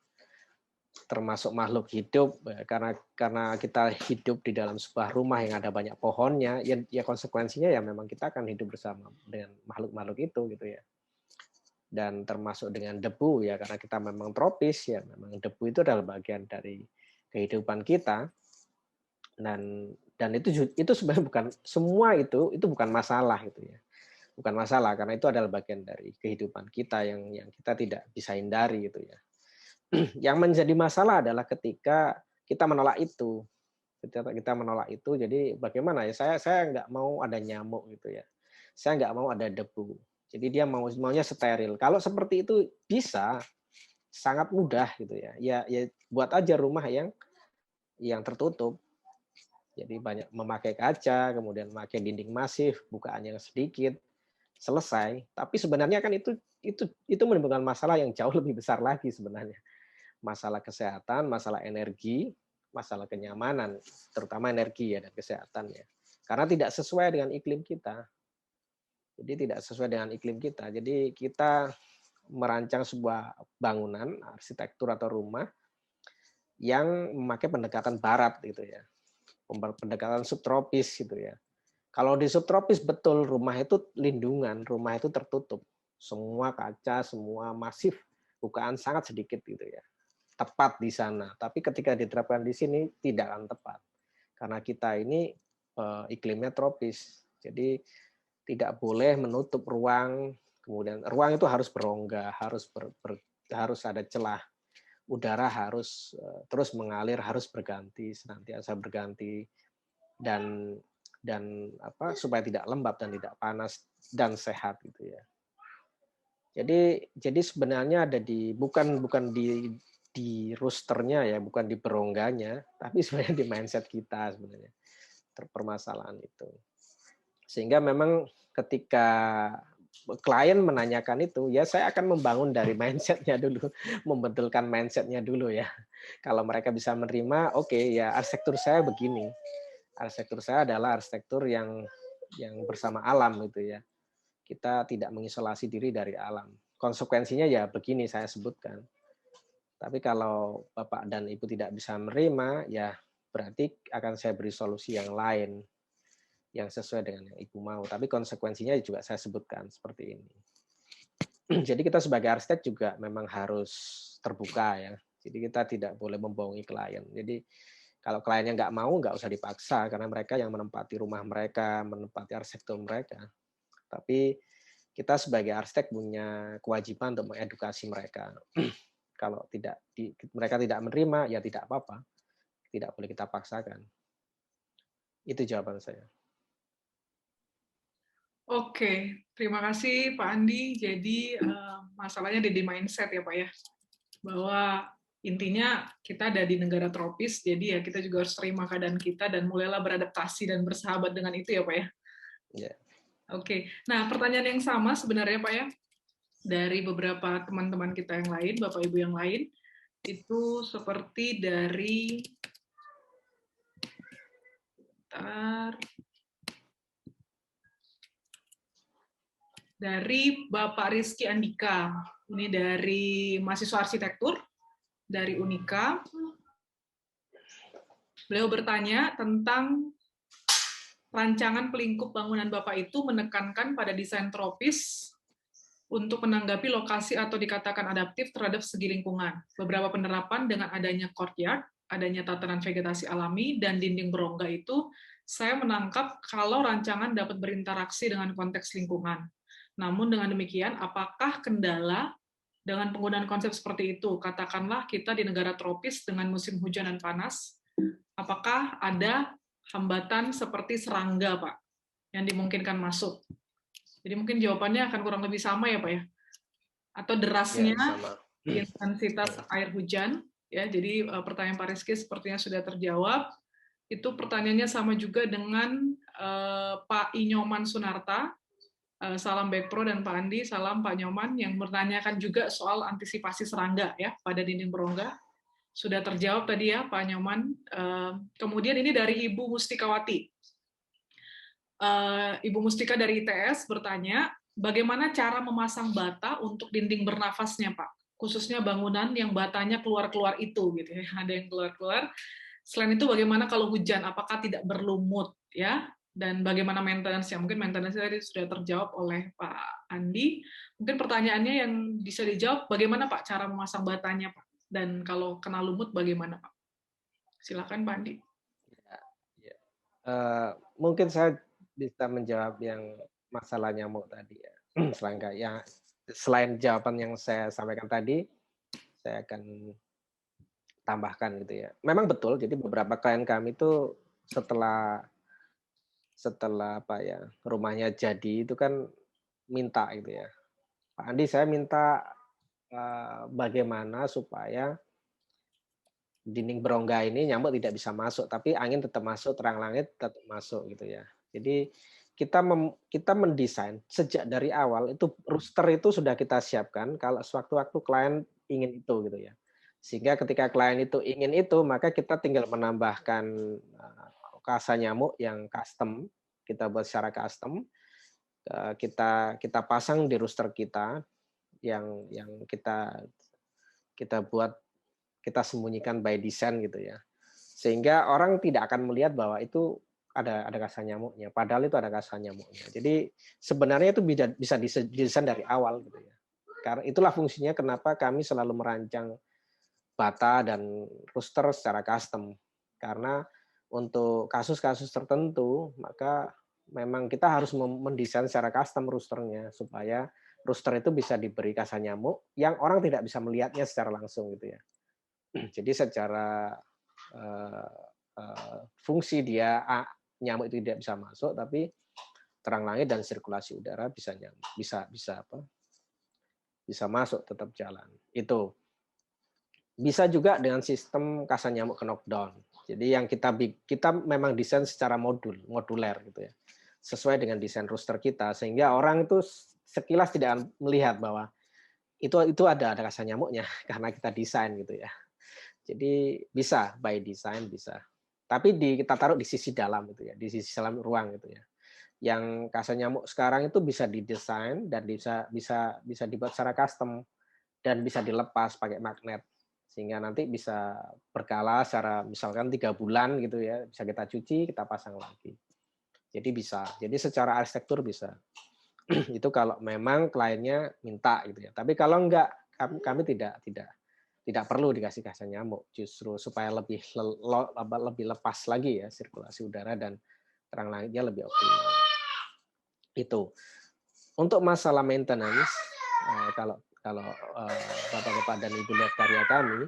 B: termasuk makhluk hidup, karena kita hidup di dalam sebuah rumah yang ada banyak pohonnya, ya konsekuensinya ya memang kita akan hidup bersama dengan makhluk-makhluk itu gitu ya. Dan termasuk dengan debu ya, karena kita memang tropis ya, memang debu itu adalah bagian dari kehidupan kita. Dan itu sebenarnya bukan semua itu bukan masalah gitu ya. Bukan masalah karena itu adalah bagian dari kehidupan kita yang kita tidak bisa hindari gitu ya. Yang menjadi masalah adalah ketika kita menolak itu. Ketika kita menolak itu, jadi bagaimana ya? Saya nggak mau ada nyamuk gitu ya. Saya nggak mau ada debu. Jadi dia maunya steril. Kalau seperti itu bisa sangat mudah gitu ya. Ya buat aja rumah yang tertutup. Jadi banyak memakai kaca, kemudian memakai dinding masif, bukaan yang sedikit, selesai. Tapi sebenarnya kan itu menimbulkan masalah yang jauh lebih besar lagi sebenarnya. Masalah kesehatan, masalah energi, masalah kenyamanan, terutama energi ya dan kesehatan ya. Karena tidak sesuai dengan iklim kita. Jadi tidak sesuai dengan iklim kita. Jadi kita merancang sebuah bangunan, arsitektur atau rumah yang memakai pendekatan barat gitu ya. Pendekatan subtropis gitu ya. Kalau di subtropis betul rumah itu lindungan, rumah itu tertutup. Semua kaca, semua masif, bukaan sangat sedikit gitu ya. tepat di sana. Tapi ketika diterapkan di sini tidak akan tepat. Karena kita ini iklimnya tropis. Jadi tidak boleh menutup ruang, kemudian ruang itu harus berongga, harus ada celah. Udara harus terus mengalir, harus berganti, senantiasa berganti, dan supaya tidak lembab dan tidak panas dan sehat gitu ya. Jadi sebenarnya ada bukan di rosternya ya, bukan di berongganya, tapi sebenarnya di mindset kita sebenarnya permasalahan itu. Sehingga memang ketika klien menanyakan itu, ya saya akan membangun dari mindset-nya dulu, membetulkan mindset-nya dulu ya. Kalau mereka bisa menerima, oke, ya arsitektur saya begini. Arsitektur saya adalah arsitektur yang bersama alam gitu ya. Kita tidak mengisolasi diri dari alam. Konsekuensinya ya begini saya sebutkan. Tapi kalau Bapak dan Ibu tidak bisa menerima, ya berarti akan saya beri solusi yang lain yang sesuai dengan yang Ibu mau. Tapi konsekuensinya juga saya sebutkan seperti ini. Jadi kita sebagai arsitek juga memang harus terbuka ya. Jadi kita tidak boleh membohongi klien. Jadi kalau kliennya nggak mau, nggak usah dipaksa, karena mereka yang menempati rumah mereka, menempati arsitektur mereka. Tapi kita sebagai arsitek punya kewajiban untuk mengedukasi mereka. Kalau mereka tidak menerima, ya tidak apa-apa. Tidak boleh kita paksakan. Itu jawaban saya.
A: Oke, terima kasih Pak Andi. Jadi masalahnya di mindset ya Pak ya, bahwa intinya kita ada di negara tropis, jadi ya kita juga harus terima keadaan kita dan mulailah beradaptasi dan bersahabat dengan itu ya Pak ya.
B: Yeah.
A: Oke, nah pertanyaan yang sama sebenarnya Pak ya, dari beberapa teman-teman kita yang lain, Bapak Ibu yang lain, itu seperti dari Bapak Rizky Andika, ini dari mahasiswa arsitektur dari Unika. Beliau bertanya tentang rancangan pelingkup bangunan Bapak itu menekankan pada desain tropis untuk menanggapi lokasi atau dikatakan adaptif terhadap segi lingkungan. Beberapa penerapan dengan adanya courtyard, adanya tatanan vegetasi alami, dan dinding berongga itu, saya menangkap kalau rancangan dapat berinteraksi dengan konteks lingkungan. Namun dengan demikian, apakah kendala dengan penggunaan konsep seperti itu? Katakanlah kita di negara tropis dengan musim hujan dan panas, apakah ada hambatan seperti serangga, Pak, yang dimungkinkan masuk? Jadi mungkin jawabannya akan kurang lebih sama ya, Pak ya? Atau derasnya intensitas air hujan, ya. Jadi pertanyaan Pak Rizky sepertinya sudah terjawab. Itu pertanyaannya sama juga dengan Pak Inyoman Sunarta. Salam Backpro dan Pak Andi, salam Pak Nyoman, yang bertanyakan juga soal antisipasi serangga ya pada dinding berongga. Sudah terjawab tadi ya Pak Nyoman. Kemudian ini dari Ibu Mustikawati. Ibu Mustika dari ITS bertanya, bagaimana cara memasang bata untuk dinding bernafasnya, Pak? Khususnya bangunan yang batanya keluar-keluar itu, gitu ya. Ada yang keluar-keluar. Selain itu, bagaimana kalau hujan? Apakah tidak berlumut, ya? Dan bagaimana maintenance-nya? Mungkin maintenance tadi sudah terjawab oleh Pak Andi. Mungkin pertanyaannya yang bisa dijawab, bagaimana Pak cara memasang batanya, Pak? Dan kalau kena lumut, bagaimana, Pak? Silakan, Pak Andi.
B: Mungkin saya bisa menjawab yang masalah nyamuk tadi ya. Selain jawaban yang saya sampaikan tadi, saya akan tambahkan gitu ya. Memang betul, jadi beberapa klien kami itu setelah apa ya, rumahnya jadi itu kan minta gitu ya. Pak Andi, saya minta bagaimana supaya dinding berongga ini nyamuk tidak bisa masuk, tapi angin tetap masuk, terang langit tetap masuk gitu ya. Jadi kita mendesain sejak dari awal itu rooster itu sudah kita siapkan kalau sewaktu-waktu klien ingin itu gitu ya. Sehingga ketika klien itu ingin itu, maka kita tinggal menambahkan kasa nyamuk yang custom, kita buat secara custom, kita pasang di rooster kita yang kita buat, kita sembunyikan by design gitu ya. Sehingga orang tidak akan melihat bahwa itu ada kasa nyamuknya, padahal itu ada kasa nyamuknya. Jadi sebenarnya itu bisa didesain dari awal gitu ya. Karena itulah fungsinya kenapa kami selalu merancang bata dan rooster secara custom. Karena untuk kasus-kasus tertentu, maka memang kita harus mendesain secara custom roosternya supaya rooster itu bisa diberi kasa nyamuk yang orang tidak bisa melihatnya secara langsung gitu ya. Jadi secara fungsi dia nyamuk itu tidak bisa masuk, tapi terang langit dan sirkulasi udara bisa bisa masuk, tetap jalan. Itu bisa juga dengan sistem kasa nyamuk knockdown. Jadi yang kita memang desain secara moduler gitu ya, sesuai dengan desain rooster kita, sehingga orang itu sekilas tidak melihat bahwa itu ada kasa nyamuknya karena kita desain gitu ya. Jadi bisa by design bisa, tapi kita taruh di sisi dalam gitu ya, di sisi dalam ruang gitu ya. Yang kasa nyamuk sekarang itu bisa didesain dan bisa dibuat secara custom dan bisa dilepas pakai magnet sehingga nanti bisa berkala secara misalkan 3 bulan gitu ya, bisa kita cuci, kita pasang lagi. Jadi bisa. Jadi secara arsitektur bisa. Itu kalau memang kliennya minta gitu ya. Tapi kalau enggak, kami tidak perlu dikasih kasa nyamuk, justru supaya lebih lepas lagi ya sirkulasi udara dan terang langitnya lebih optimal. Itu. Untuk masalah maintenance, kalau Bapak-Bapak dan Ibu lihat karya kami,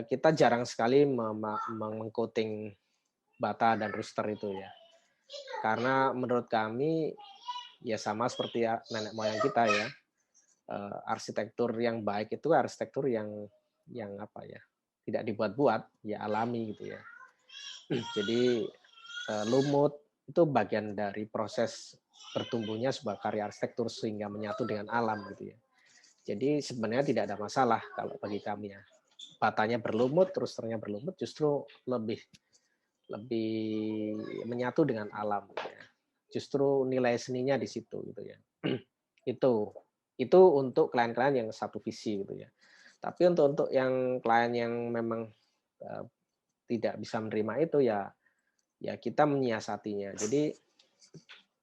B: kita jarang sekali mengcoating bata dan rooster itu ya. Karena menurut kami ya sama seperti nenek moyang kita ya, arsitektur yang baik itu arsitektur yang apa ya, tidak dibuat-buat, ya alami gitu ya. Jadi lumut itu bagian dari proses bertumbuhnya sebuah karya arsitektur sehingga menyatu dengan alam gitu ya. Jadi sebenarnya tidak ada masalah kalau bagi kami ya. Batanya berlumut, roosternya berlumut, justru lebih menyatu dengan alam gitu ya. Justru nilai seninya di situ gitu ya. Itu untuk klien-klien yang satu visi gitu ya. Tapi untuk yang klien yang memang tidak bisa menerima itu ya kita menyiasatinya. Jadi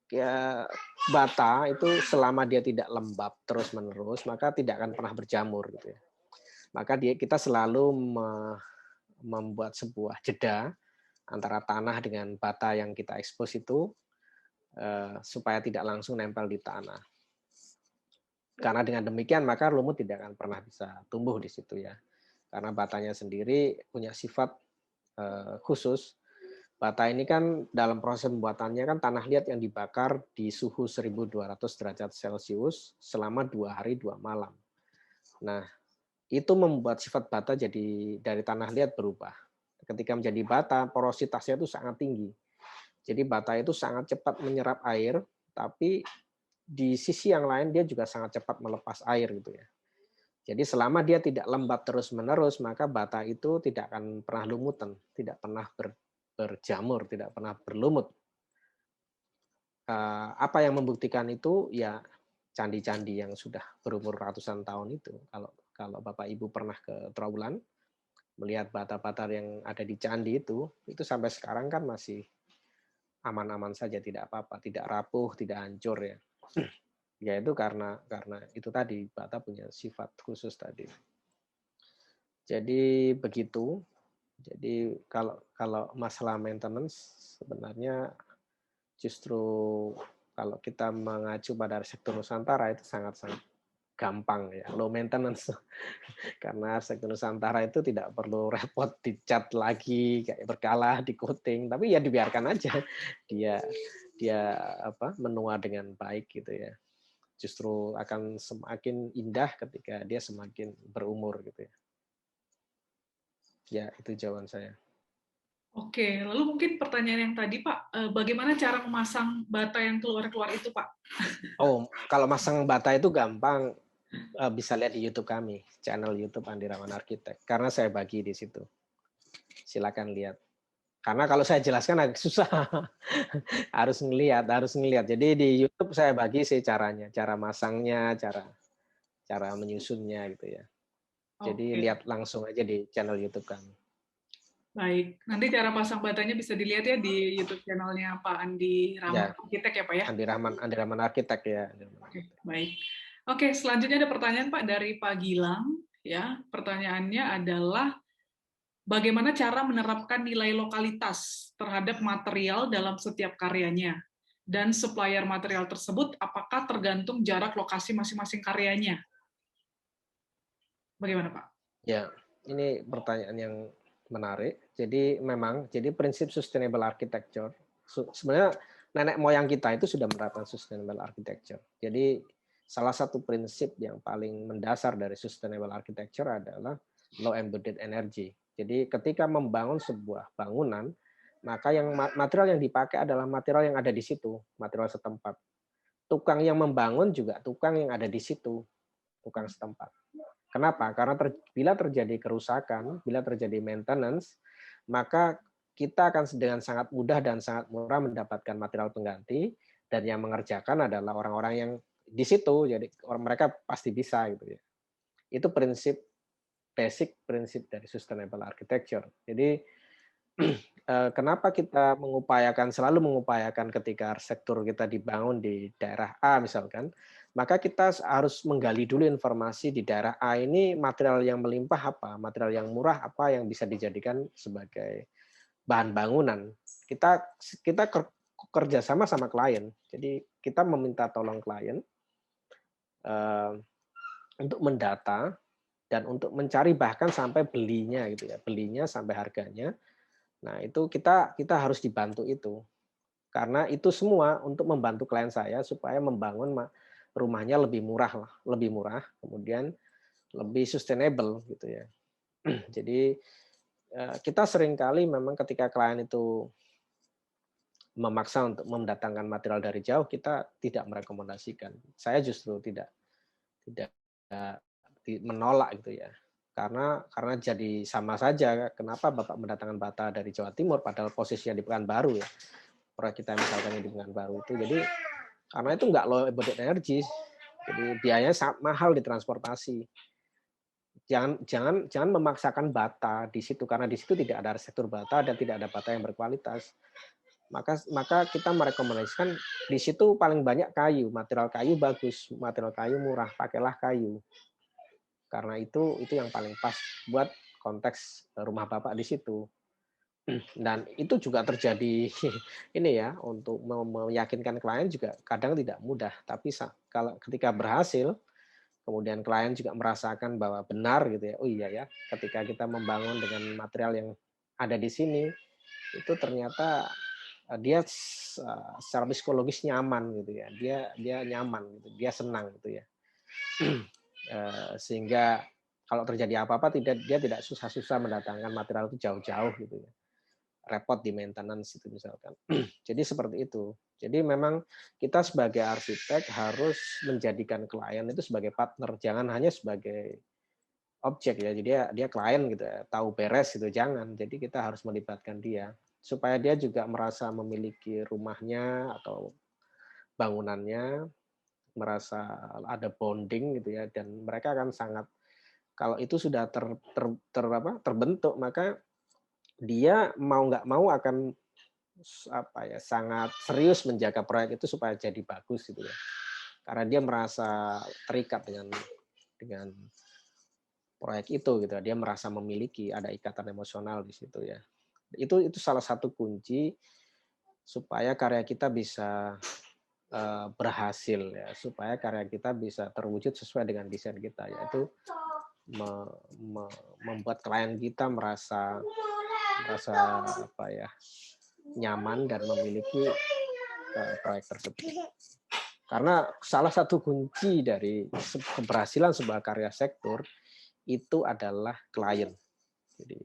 B: ya bata itu selama dia tidak lembab terus-menerus maka tidak akan pernah berjamur gitu ya. Maka kita selalu membuat sebuah jeda antara tanah dengan bata yang kita ekspos itu supaya tidak langsung nempel di tanah. Karena dengan demikian maka lumut tidak akan pernah bisa tumbuh di situ ya. Karena batanya sendiri punya sifat khusus. Bata ini kan dalam proses pembuatannya kan tanah liat yang dibakar di suhu 1.200 derajat Celcius selama 2 hari 2 malam. Nah, itu membuat sifat bata jadi dari tanah liat berubah. Ketika menjadi bata, porositasnya itu sangat tinggi. Jadi bata itu sangat cepat menyerap air, tapi di sisi yang lain dia juga sangat cepat melepas air gitu ya. Jadi selama dia tidak lembab terus-menerus, maka bata itu tidak akan pernah lumutan, tidak pernah berjamur, tidak pernah berlumut. Apa yang membuktikan itu ya candi-candi yang sudah berumur ratusan tahun itu. Kalau Bapak Ibu pernah ke Trowulan, melihat bata-bata yang ada di candi itu sampai sekarang kan masih aman-aman saja, tidak apa-apa, tidak rapuh, tidak hancur ya. Ya itu karena itu tadi bata punya sifat khusus tadi. Jadi begitu. Jadi kalau masalah maintenance sebenarnya justru kalau kita mengacu pada arsitektur Nusantara itu sangat-sangat gampang ya, low maintenance. Karena arsitektur Nusantara itu tidak perlu repot dicat lagi kayak berkala, di coating, tapi ya dibiarkan aja dia menua dengan baik gitu ya. Justru akan semakin indah ketika dia semakin berumur gitu ya. Ya, itu jawaban saya.
A: Oke, lalu mungkin pertanyaan yang tadi Pak, bagaimana cara memasang bata yang keluar-keluar itu Pak?
B: Oh, kalau masang bata itu gampang, bisa lihat di YouTube kami, channel YouTube Andi Rahman Arsitek, karena saya bagi di situ. Silakan lihat. Karena kalau saya jelaskan agak susah, harus ngelihat. Jadi di YouTube saya bagi sih caranya, cara masangnya, cara menyusunnya gitu ya. Jadi
A: Oke,
B: lihat langsung aja di channel YouTube kami.
A: baik. Nanti cara pasang batanya bisa dilihat ya di YouTube channelnya Pak Andi Rahman
B: Ya,
A: Arsitek ya Pak ya?
B: Andi Rahman Arsitek ya.
A: Oke, baik. Oke, selanjutnya ada pertanyaan Pak dari Pak Gilang. ya. Pertanyaannya adalah bagaimana cara menerapkan nilai lokalitas terhadap material dalam setiap karyanya? Dan supplier material tersebut apakah tergantung jarak lokasi masing-masing karyanya? Bagaimana, Pak?
B: Ya, ini pertanyaan yang menarik. Jadi memang, jadi prinsip sustainable architecture, sebenarnya nenek moyang kita itu sudah menerapkan sustainable architecture. Jadi salah satu prinsip yang paling mendasar dari sustainable architecture adalah low embedded energy. Jadi ketika membangun sebuah bangunan, maka yang material yang dipakai adalah material yang ada di situ, material setempat. Tukang yang membangun juga tukang yang ada di situ, tukang setempat. Kenapa? Karena bila terjadi kerusakan, bila terjadi maintenance, maka kita akan dengan sangat mudah dan sangat murah mendapatkan material pengganti, dan yang mengerjakan adalah orang-orang yang di situ. Jadi mereka pasti bisa gitu ya. Itu prinsip basic prinsip dari sustainable architecture. Jadi kenapa kita selalu mengupayakan ketika arsitektur kita dibangun di daerah A misalkan, maka kita harus menggali dulu informasi di daerah A ini material yang melimpah apa, material yang murah apa yang bisa dijadikan sebagai bahan bangunan. Kita kerjasama sama klien, jadi kita meminta tolong klien untuk mendata dan untuk mencari bahkan sampai belinya gitu ya, belinya sampai harganya. Nah, itu kita harus dibantu itu. Karena itu semua untuk membantu klien saya supaya membangun rumahnya lebih murah, kemudian lebih sustainable gitu ya. Jadi kita seringkali memang ketika klien itu memaksa untuk mendatangkan material dari jauh, kita tidak merekomendasikan. Saya justru tidak menolak gitu ya. Karena jadi sama saja kenapa Bapak mendatangkan bata dari Jawa Timur padahal posisinya di Pekanbaru ya. Proyek kita misalkan di Pekanbaru itu. Jadi karena itu nggak low embedded energy. Jadi biayanya sangat mahal di transportasi. Jangan memaksakan bata di situ karena di situ tidak ada arsitektur bata dan tidak ada bata yang berkualitas. Maka kita merekomendasikan di situ paling banyak kayu, material kayu bagus, material kayu murah, pakailah kayu. Karena itu yang paling pas buat konteks rumah Bapak di situ. Dan itu juga terjadi ini ya, untuk meyakinkan klien juga kadang tidak mudah, tapi kalau ketika berhasil, kemudian klien juga merasakan bahwa benar gitu ya, oh iya ya, ketika kita membangun dengan material yang ada di sini, itu ternyata dia secara psikologis nyaman gitu ya, dia nyaman gitu, dia senang gitu ya. Sehingga kalau terjadi apa-apa dia tidak susah-susah mendatangkan material itu jauh-jauh gitu ya, repot di maintenance itu misalkan. Jadi seperti itu. Jadi memang kita sebagai arsitek harus menjadikan klien itu sebagai partner, jangan hanya sebagai objek ya. Jadi dia klien gitu ya, tahu beres gitu, jangan. Jadi kita harus melibatkan dia supaya dia juga merasa memiliki rumahnya atau bangunannya, merasa ada bonding gitu ya, dan mereka akan sangat, kalau itu sudah terbentuk, maka dia mau nggak mau akan sangat serius menjaga proyek itu supaya jadi bagus gitu ya. Karena dia merasa terikat dengan proyek itu gitu. Dia merasa memiliki, ada ikatan emosional di situ ya. Itu salah satu kunci supaya karya kita bisa berhasil ya, supaya karya kita bisa terwujud sesuai dengan desain kita, yaitu membuat klien kita merasa nyaman dan memiliki proyek tersebut. Karena salah satu kunci dari keberhasilan sebuah karya sektor itu adalah klien. Jadi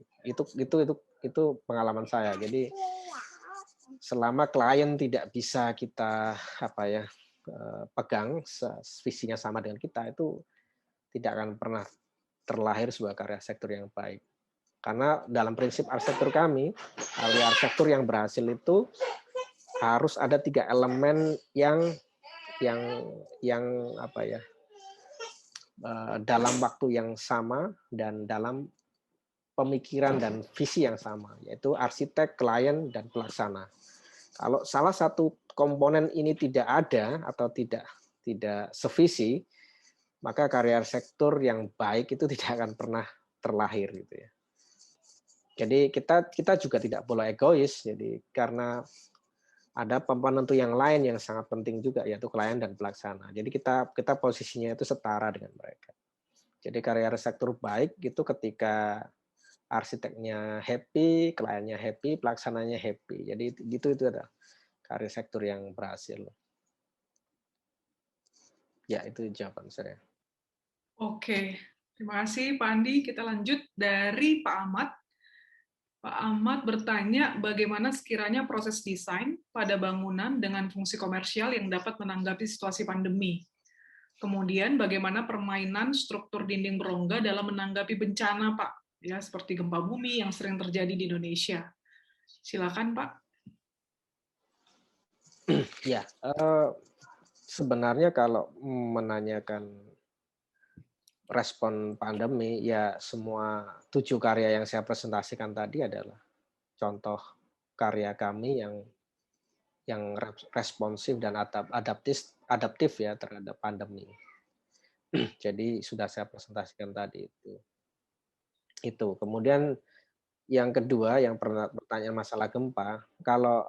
B: itu pengalaman saya. Jadi selama klien tidak bisa kita pegang, visinya sama dengan kita, itu tidak akan pernah terlahir sebuah karya sektor yang baik. Karena dalam prinsip arsitektur kami, ahli arsitektur yang berhasil itu harus ada 3 elemen yang dalam waktu yang sama dan dalam pemikiran dan visi yang sama, yaitu arsitek, klien, dan pelaksana. Kalau salah satu komponen ini tidak ada atau tidak sevisi, maka karya arsitektur yang baik itu tidak akan pernah terlahir gitu ya. Jadi kita juga tidak boleh egois. Jadi karena ada penentu yang lain yang sangat penting juga, yaitu klien dan pelaksana. Jadi kita posisinya itu setara dengan mereka. Jadi karya arsitektur baik itu ketika arsiteknya happy, kliennya happy, pelaksananya happy. Jadi itu ada karya arsitektur yang berhasil. Ya, itu jawaban saya.
A: Oke, terima kasih Pak Andi. Kita lanjut dari Pak Ahmad. Pak Ahmad bertanya bagaimana sekiranya proses desain pada bangunan dengan fungsi komersial yang dapat menanggapi situasi pandemi. Kemudian bagaimana permainan struktur dinding berongga dalam menanggapi bencana, Pak, ya seperti gempa bumi yang sering terjadi di Indonesia. Silakan, Pak.
B: Ya, sebenarnya kalau menanyakan respon pandemi, ya semua 7 karya yang saya presentasikan tadi adalah contoh karya kami yang responsif dan adaptif ya terhadap pandemi. Jadi sudah saya presentasikan tadi itu. Itu. Kemudian yang kedua yang pernah bertanya masalah gempa, kalau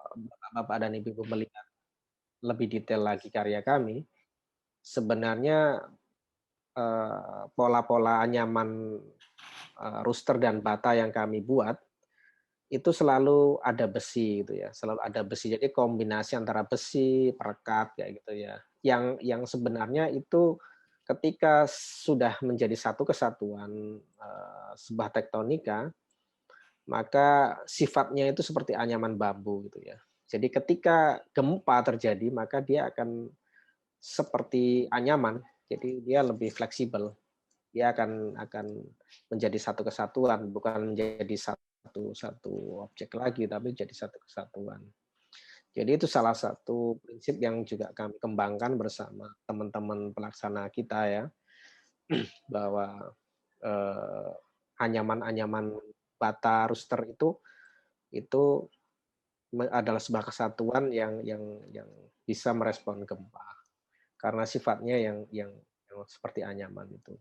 B: Bapak dan Ibu melihat lebih detail lagi karya kami, sebenarnya pola-pola anyaman rooster dan bata yang kami buat itu selalu ada besi gitu ya, selalu ada besi. Jadi kombinasi antara besi, perekat kayak gitu ya. Yang sebenarnya itu ketika sudah menjadi satu kesatuan sebuah tektonika, maka sifatnya itu seperti anyaman bambu gitu ya. Jadi ketika gempa terjadi, maka dia akan seperti anyaman. Jadi dia lebih fleksibel. Dia akan menjadi satu kesatuan, bukan menjadi satu objek lagi, tapi jadi satu kesatuan. Jadi itu salah satu prinsip yang juga kami kembangkan bersama teman-teman pelaksana kita ya, bahwa anyaman-anyaman bata rooster itu adalah sebuah kesatuan yang bisa merespon gempa karena sifatnya yang seperti anyaman itu.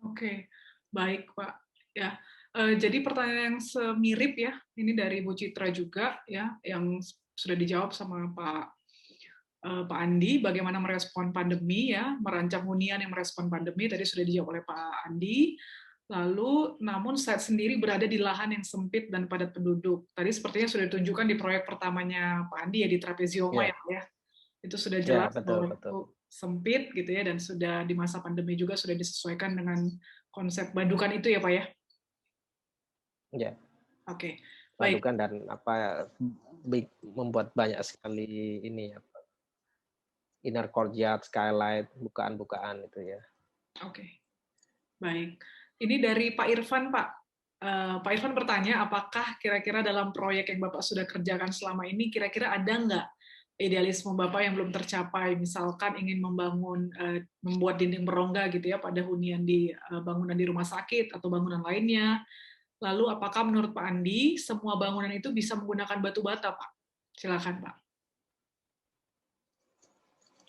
A: Oke, baik Pak. Ya, jadi pertanyaan yang semirip ya, ini dari Bu Citra juga ya, yang sudah dijawab sama Pak Andi, bagaimana merespon pandemi ya, merancang hunian yang merespon pandemi tadi sudah dijawab oleh Pak Andi. Lalu, namun saya sendiri berada di lahan yang sempit dan padat penduduk. Tadi sepertinya sudah ditunjukkan di proyek pertamanya Pak Andi ya di Trapezioma
B: Ya,
A: ya. Itu sudah
B: ya
A: jelas
B: betul
A: bahwa
B: betul.
A: itu sempit gitu ya, dan sudah di masa pandemi juga sudah disesuaikan dengan konsep Badukan itu ya Pak ya.
B: Ya,
A: Oke, baik.
B: padukan dan membuat banyak sekali ini ya, inner courtyard, skylight, bukaan-bukaan itu ya.
A: Oke, baik. Ini dari Pak Irfan, Pak. Pak Irfan bertanya, apakah kira-kira dalam proyek yang Bapak sudah kerjakan selama ini, kira-kira ada nggak idealisme Bapak yang belum tercapai? Misalkan ingin membuat dinding berongga gitu ya pada hunian di bangunan di rumah sakit atau bangunan lainnya. Lalu apakah menurut Pak Andi, semua bangunan itu bisa menggunakan batu bata, Pak? Silakan, Pak.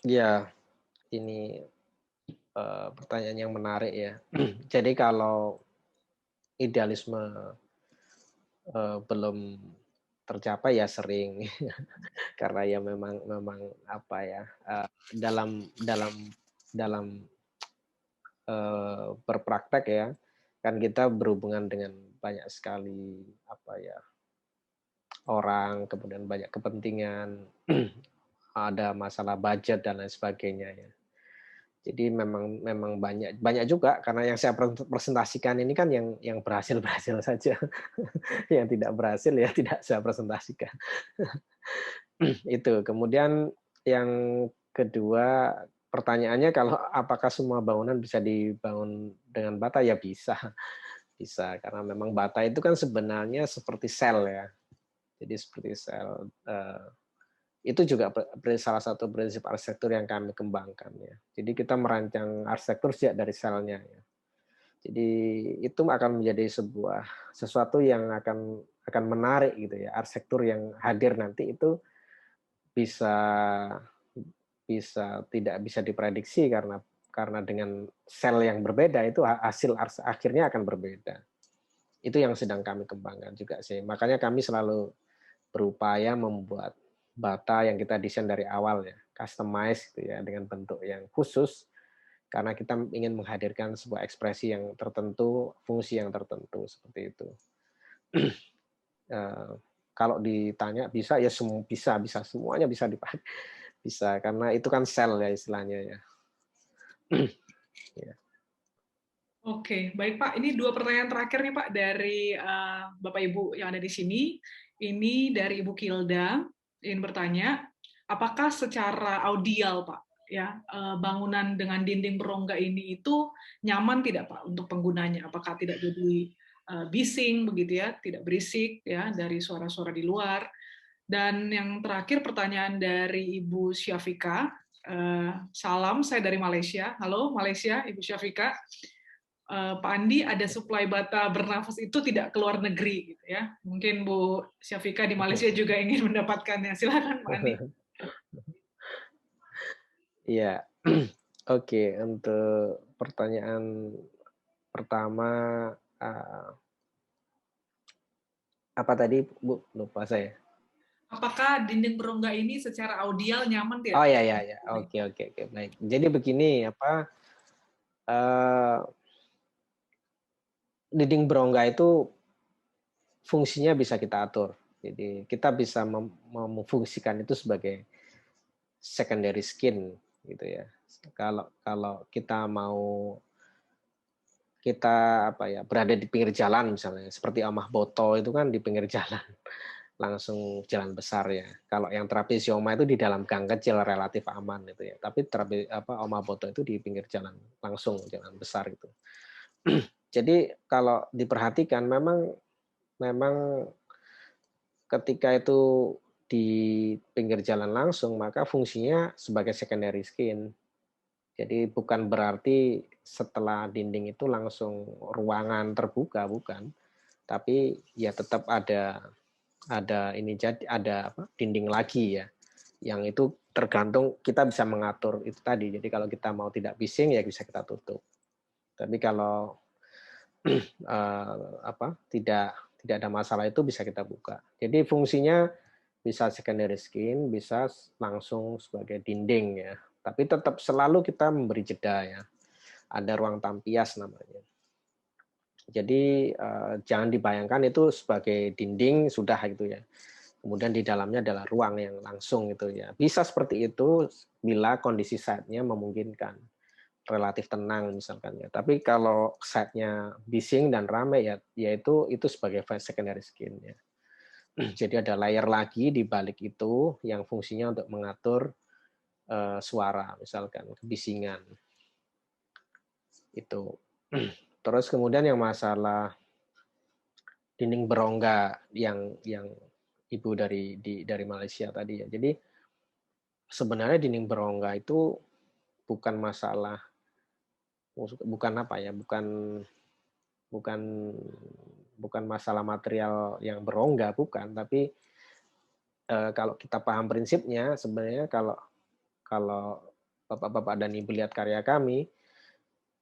B: Ya, ini pertanyaan yang menarik ya. Jadi kalau idealisme belum tercapai ya sering karena ya memang apa ya dalam dalam dalam berpraktek ya kan kita berhubungan dengan banyak sekali apa ya orang kemudian banyak kepentingan ada masalah budget dan lain sebagainya ya. Jadi memang banyak juga karena yang saya presentasikan ini kan yang berhasil saja. Yang tidak berhasil ya tidak saya presentasikan. Itu. Kemudian yang kedua pertanyaannya kalau apakah semua bangunan bisa dibangun dengan bata? Ya bisa. Bisa karena memang bata itu kan sebenarnya seperti sel ya. Jadi seperti sel itu juga salah satu prinsip arsitektur yang kami kembangkan ya. Jadi kita merancang arsitektur sejak dari selnya ya. Jadi itu akan menjadi sesuatu yang akan menarik gitu ya. Arsitektur yang hadir nanti itu bisa bisa tidak bisa diprediksi karena karena dengan sel yang berbeda itu hasil akhirnya akan berbeda. Itu yang sedang kami kembangkan juga sih. Makanya kami selalu berupaya membuat bata yang kita desain dari awal ya, customize gitu ya, dengan bentuk yang khusus karena kita ingin menghadirkan sebuah ekspresi yang tertentu, fungsi yang tertentu seperti itu. Kalau ditanya bisa ya bisa semuanya bisa dipakai, bisa karena itu kan sel ya istilahnya ya. Ya.
A: Oke, baik Pak. Ini 2 pertanyaan terakhir nih Pak dari Bapak Ibu yang ada di sini. Ini dari Ibu Kilda ingin bertanya, apakah secara audial Pak, ya bangunan dengan dinding berongga ini itu nyaman tidak Pak untuk penggunanya? Apakah tidak jadi bising begitu ya, tidak berisik ya dari suara-suara di luar? Dan yang terakhir pertanyaan dari Ibu Syafika. Salam, saya dari Malaysia. Halo Malaysia, Ibu Syafika. Pak Andi, ada suplai bata bernafas itu tidak keluar negeri, gitu ya. Mungkin Bu Syafika di Malaysia juga ingin mendapatkannya. Silakan Pak Andi.
B: Iya, oke. Untuk pertanyaan pertama, apa tadi Bu? Lupa saya.
A: Apakah dinding berongga ini secara audial nyaman tidak?
B: Oh ya, oke, baik. Jadi begini, dinding berongga itu fungsinya bisa kita atur. Jadi kita bisa memfungsikan itu sebagai secondary skin gitu ya. Kalau kita mau berada di pinggir jalan misalnya, seperti Omah Boto itu kan di pinggir jalan, langsung jalan besar ya. Kalau yang trapesioma itu di dalam gang kecil relatif aman itu ya. Tapi Omah Boto itu di pinggir jalan, langsung jalan besar gitu. Jadi kalau diperhatikan memang ketika itu di pinggir jalan langsung, maka fungsinya sebagai secondary skin. Jadi bukan berarti setelah dinding itu langsung ruangan terbuka, bukan. Tapi ya tetap ada dinding lagi ya. Yang itu tergantung kita bisa mengatur itu tadi. Jadi kalau kita mau tidak bising ya bisa kita tutup. Tapi kalau tidak ada masalah itu bisa kita buka. Jadi fungsinya bisa secondary skin, bisa langsung sebagai dinding ya. Tapi tetap selalu kita memberi jeda ya. Ada ruang tampias namanya. Jadi jangan dibayangkan itu sebagai dinding sudah gitu ya. Kemudian di dalamnya adalah ruang yang langsung gitu ya. Bisa seperti itu bila kondisi site-nya memungkinkan, relatif tenang misalkan ya. Tapi kalau site-nya bising dan ramai ya itu sebagai secondary skin ya. Jadi ada layer lagi di balik itu yang fungsinya untuk mengatur suara misalkan kebisingan itu. Terus kemudian yang masalah dinding berongga yang ibu dari Malaysia tadi ya. Jadi sebenarnya dinding berongga itu bukan masalah, bukan masalah material yang berongga, bukan. Tapi kalau kita paham prinsipnya, sebenarnya kalau bapak-bapak dan ibu lihat karya kami,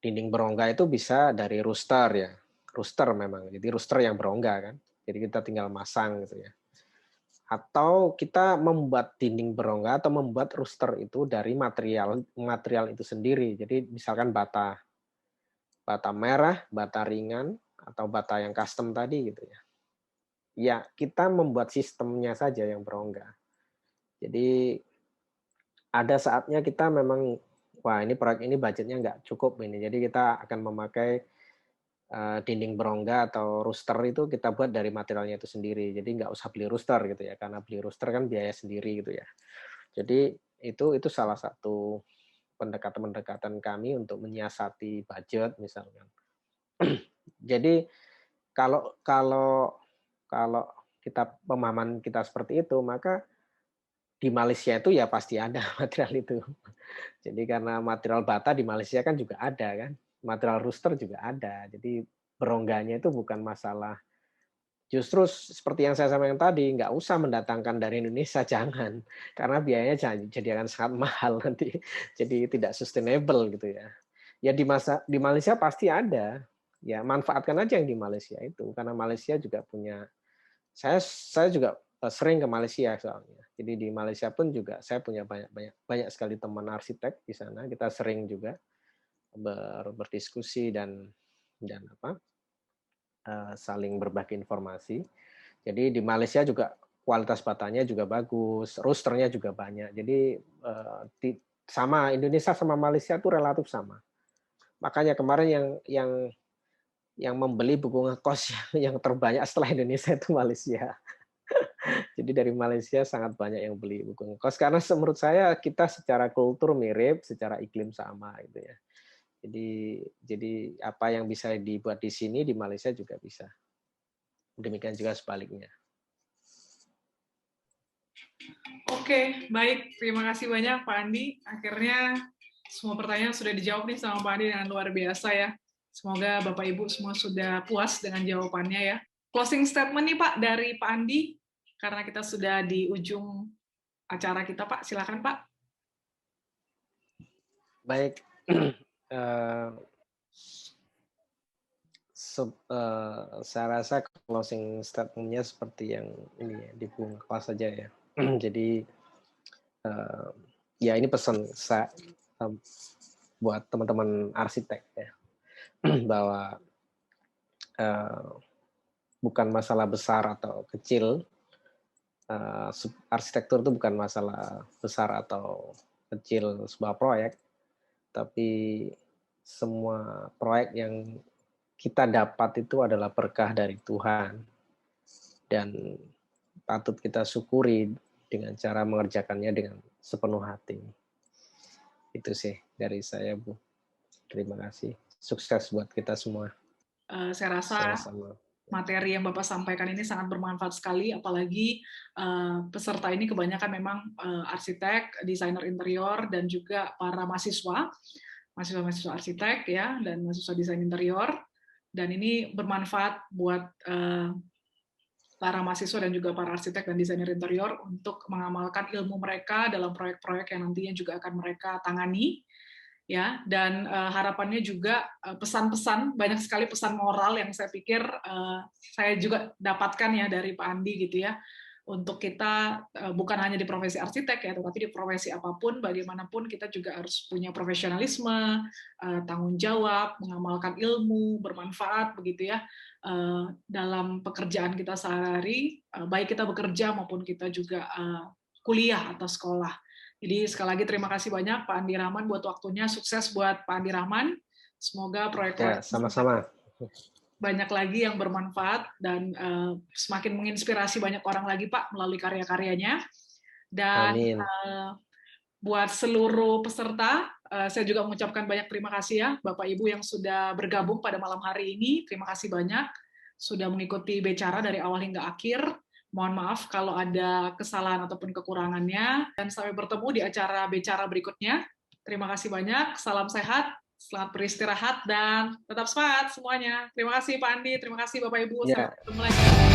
B: dinding berongga itu bisa dari rooster ya. Rooster memang, jadi rooster yang berongga kan. Jadi kita tinggal masang gitu ya. Atau kita membuat dinding berongga atau membuat rooster itu dari material itu sendiri. Jadi misalkan bata merah, bata ringan, atau bata yang custom tadi gitu ya. Ya, kita membuat sistemnya saja yang berongga. Jadi ada saatnya kita memang, wah ini proyek ini budgetnya nggak cukup ini. Jadi kita akan memakai dinding berongga atau rooster itu kita buat dari materialnya itu sendiri. Jadi nggak usah beli rooster gitu ya, karena beli rooster kan biaya sendiri gitu ya. Jadi itu salah satu pendekatan kami untuk menyiasati budget misalnya. Jadi kalau kita pemahaman kita seperti itu, maka di Malaysia itu ya pasti ada material itu. Jadi karena material bata di Malaysia kan juga ada kan, material rooster juga ada. Jadi berongganya itu bukan masalah. Justru seperti yang saya sampaikan tadi, nggak usah mendatangkan dari Indonesia, jangan. Karena biayanya jadi akan sangat mahal nanti. Jadi tidak sustainable gitu ya. ya di Malaysia pasti ada. Ya manfaatkan aja yang di Malaysia itu, karena Malaysia juga punya. Saya juga sering ke Malaysia soalnya. Jadi di Malaysia pun juga saya punya banyak sekali teman arsitek di sana. Kita sering juga berdiskusi dan saling berbagi informasi. Jadi di Malaysia juga kualitas batanya juga bagus, rosternya juga banyak. Jadi sama Indonesia sama Malaysia itu relatif sama. Makanya kemarin yang membeli buku ngekos yang terbanyak setelah Indonesia itu Malaysia. Jadi dari Malaysia sangat banyak yang beli buku ngekos karena menurut saya kita secara kultur mirip, secara iklim sama gitu ya. Jadi apa yang bisa dibuat di sini di Malaysia juga bisa. Demikian juga sebaliknya.
A: Oke, baik. Terima kasih banyak Pak Andi. Akhirnya semua pertanyaan sudah dijawab nih sama Pak Andi dengan luar biasa ya. Semoga Bapak Ibu semua sudah puas dengan jawabannya ya. Closing statement nih Pak dari Pak Andi, karena kita sudah di ujung acara kita Pak. Silakan Pak.
B: Baik. Saya rasa closing statement-nya seperti yang ini ya, di buku kelas saja ya. Jadi ya ini pesan saya buat teman-teman arsitek ya, bahwa bukan masalah besar atau kecil, arsitektur itu bukan masalah besar atau kecil sebuah proyek, tapi semua proyek yang kita dapat itu adalah berkah dari Tuhan dan patut kita syukuri dengan cara mengerjakannya dengan sepenuh hati. Itu sih dari saya, Bu. Terima kasih. Sukses buat kita semua.
A: Saya rasa
B: Sama-sama.
A: Materi yang Bapak sampaikan ini sangat bermanfaat sekali, apalagi peserta ini kebanyakan memang arsitek, desainer interior, dan juga para mahasiswa arsitek ya, dan mahasiswa desain interior. Dan ini bermanfaat buat para mahasiswa dan juga para arsitek dan desainer interior untuk mengamalkan ilmu mereka dalam proyek-proyek yang nantinya juga akan mereka tangani. Ya, dan harapannya juga pesan-pesan, banyak sekali pesan moral yang saya pikir saya juga dapatkan ya dari Pak Andi gitu ya, untuk kita bukan hanya di profesi arsitek ya, tetapi di profesi apapun, bagaimanapun kita juga harus punya profesionalisme, tanggung jawab, mengamalkan ilmu, bermanfaat begitu ya, dalam pekerjaan kita sehari-hari, baik kita bekerja maupun kita juga kuliah atau sekolah. Jadi sekali lagi terima kasih banyak Pak Andi Rahman buat waktunya, sukses buat Pak Andi Rahman. Semoga proyek-proyek
B: sama-sama
A: banyak lagi yang bermanfaat dan semakin menginspirasi banyak orang lagi Pak melalui karya-karyanya. Dan buat seluruh peserta, saya juga mengucapkan banyak terima kasih ya Bapak Ibu yang sudah bergabung pada malam hari ini. Terima kasih banyak sudah mengikuti bicara dari awal hingga akhir. Mohon maaf kalau ada kesalahan ataupun kekurangannya. Dan sampai bertemu di acara bicara berikutnya. Terima kasih banyak. Salam sehat, selamat beristirahat, dan tetap semangat semuanya. Terima kasih Pak Andi, terima kasih Bapak Ibu. Sampai ketemu lagi.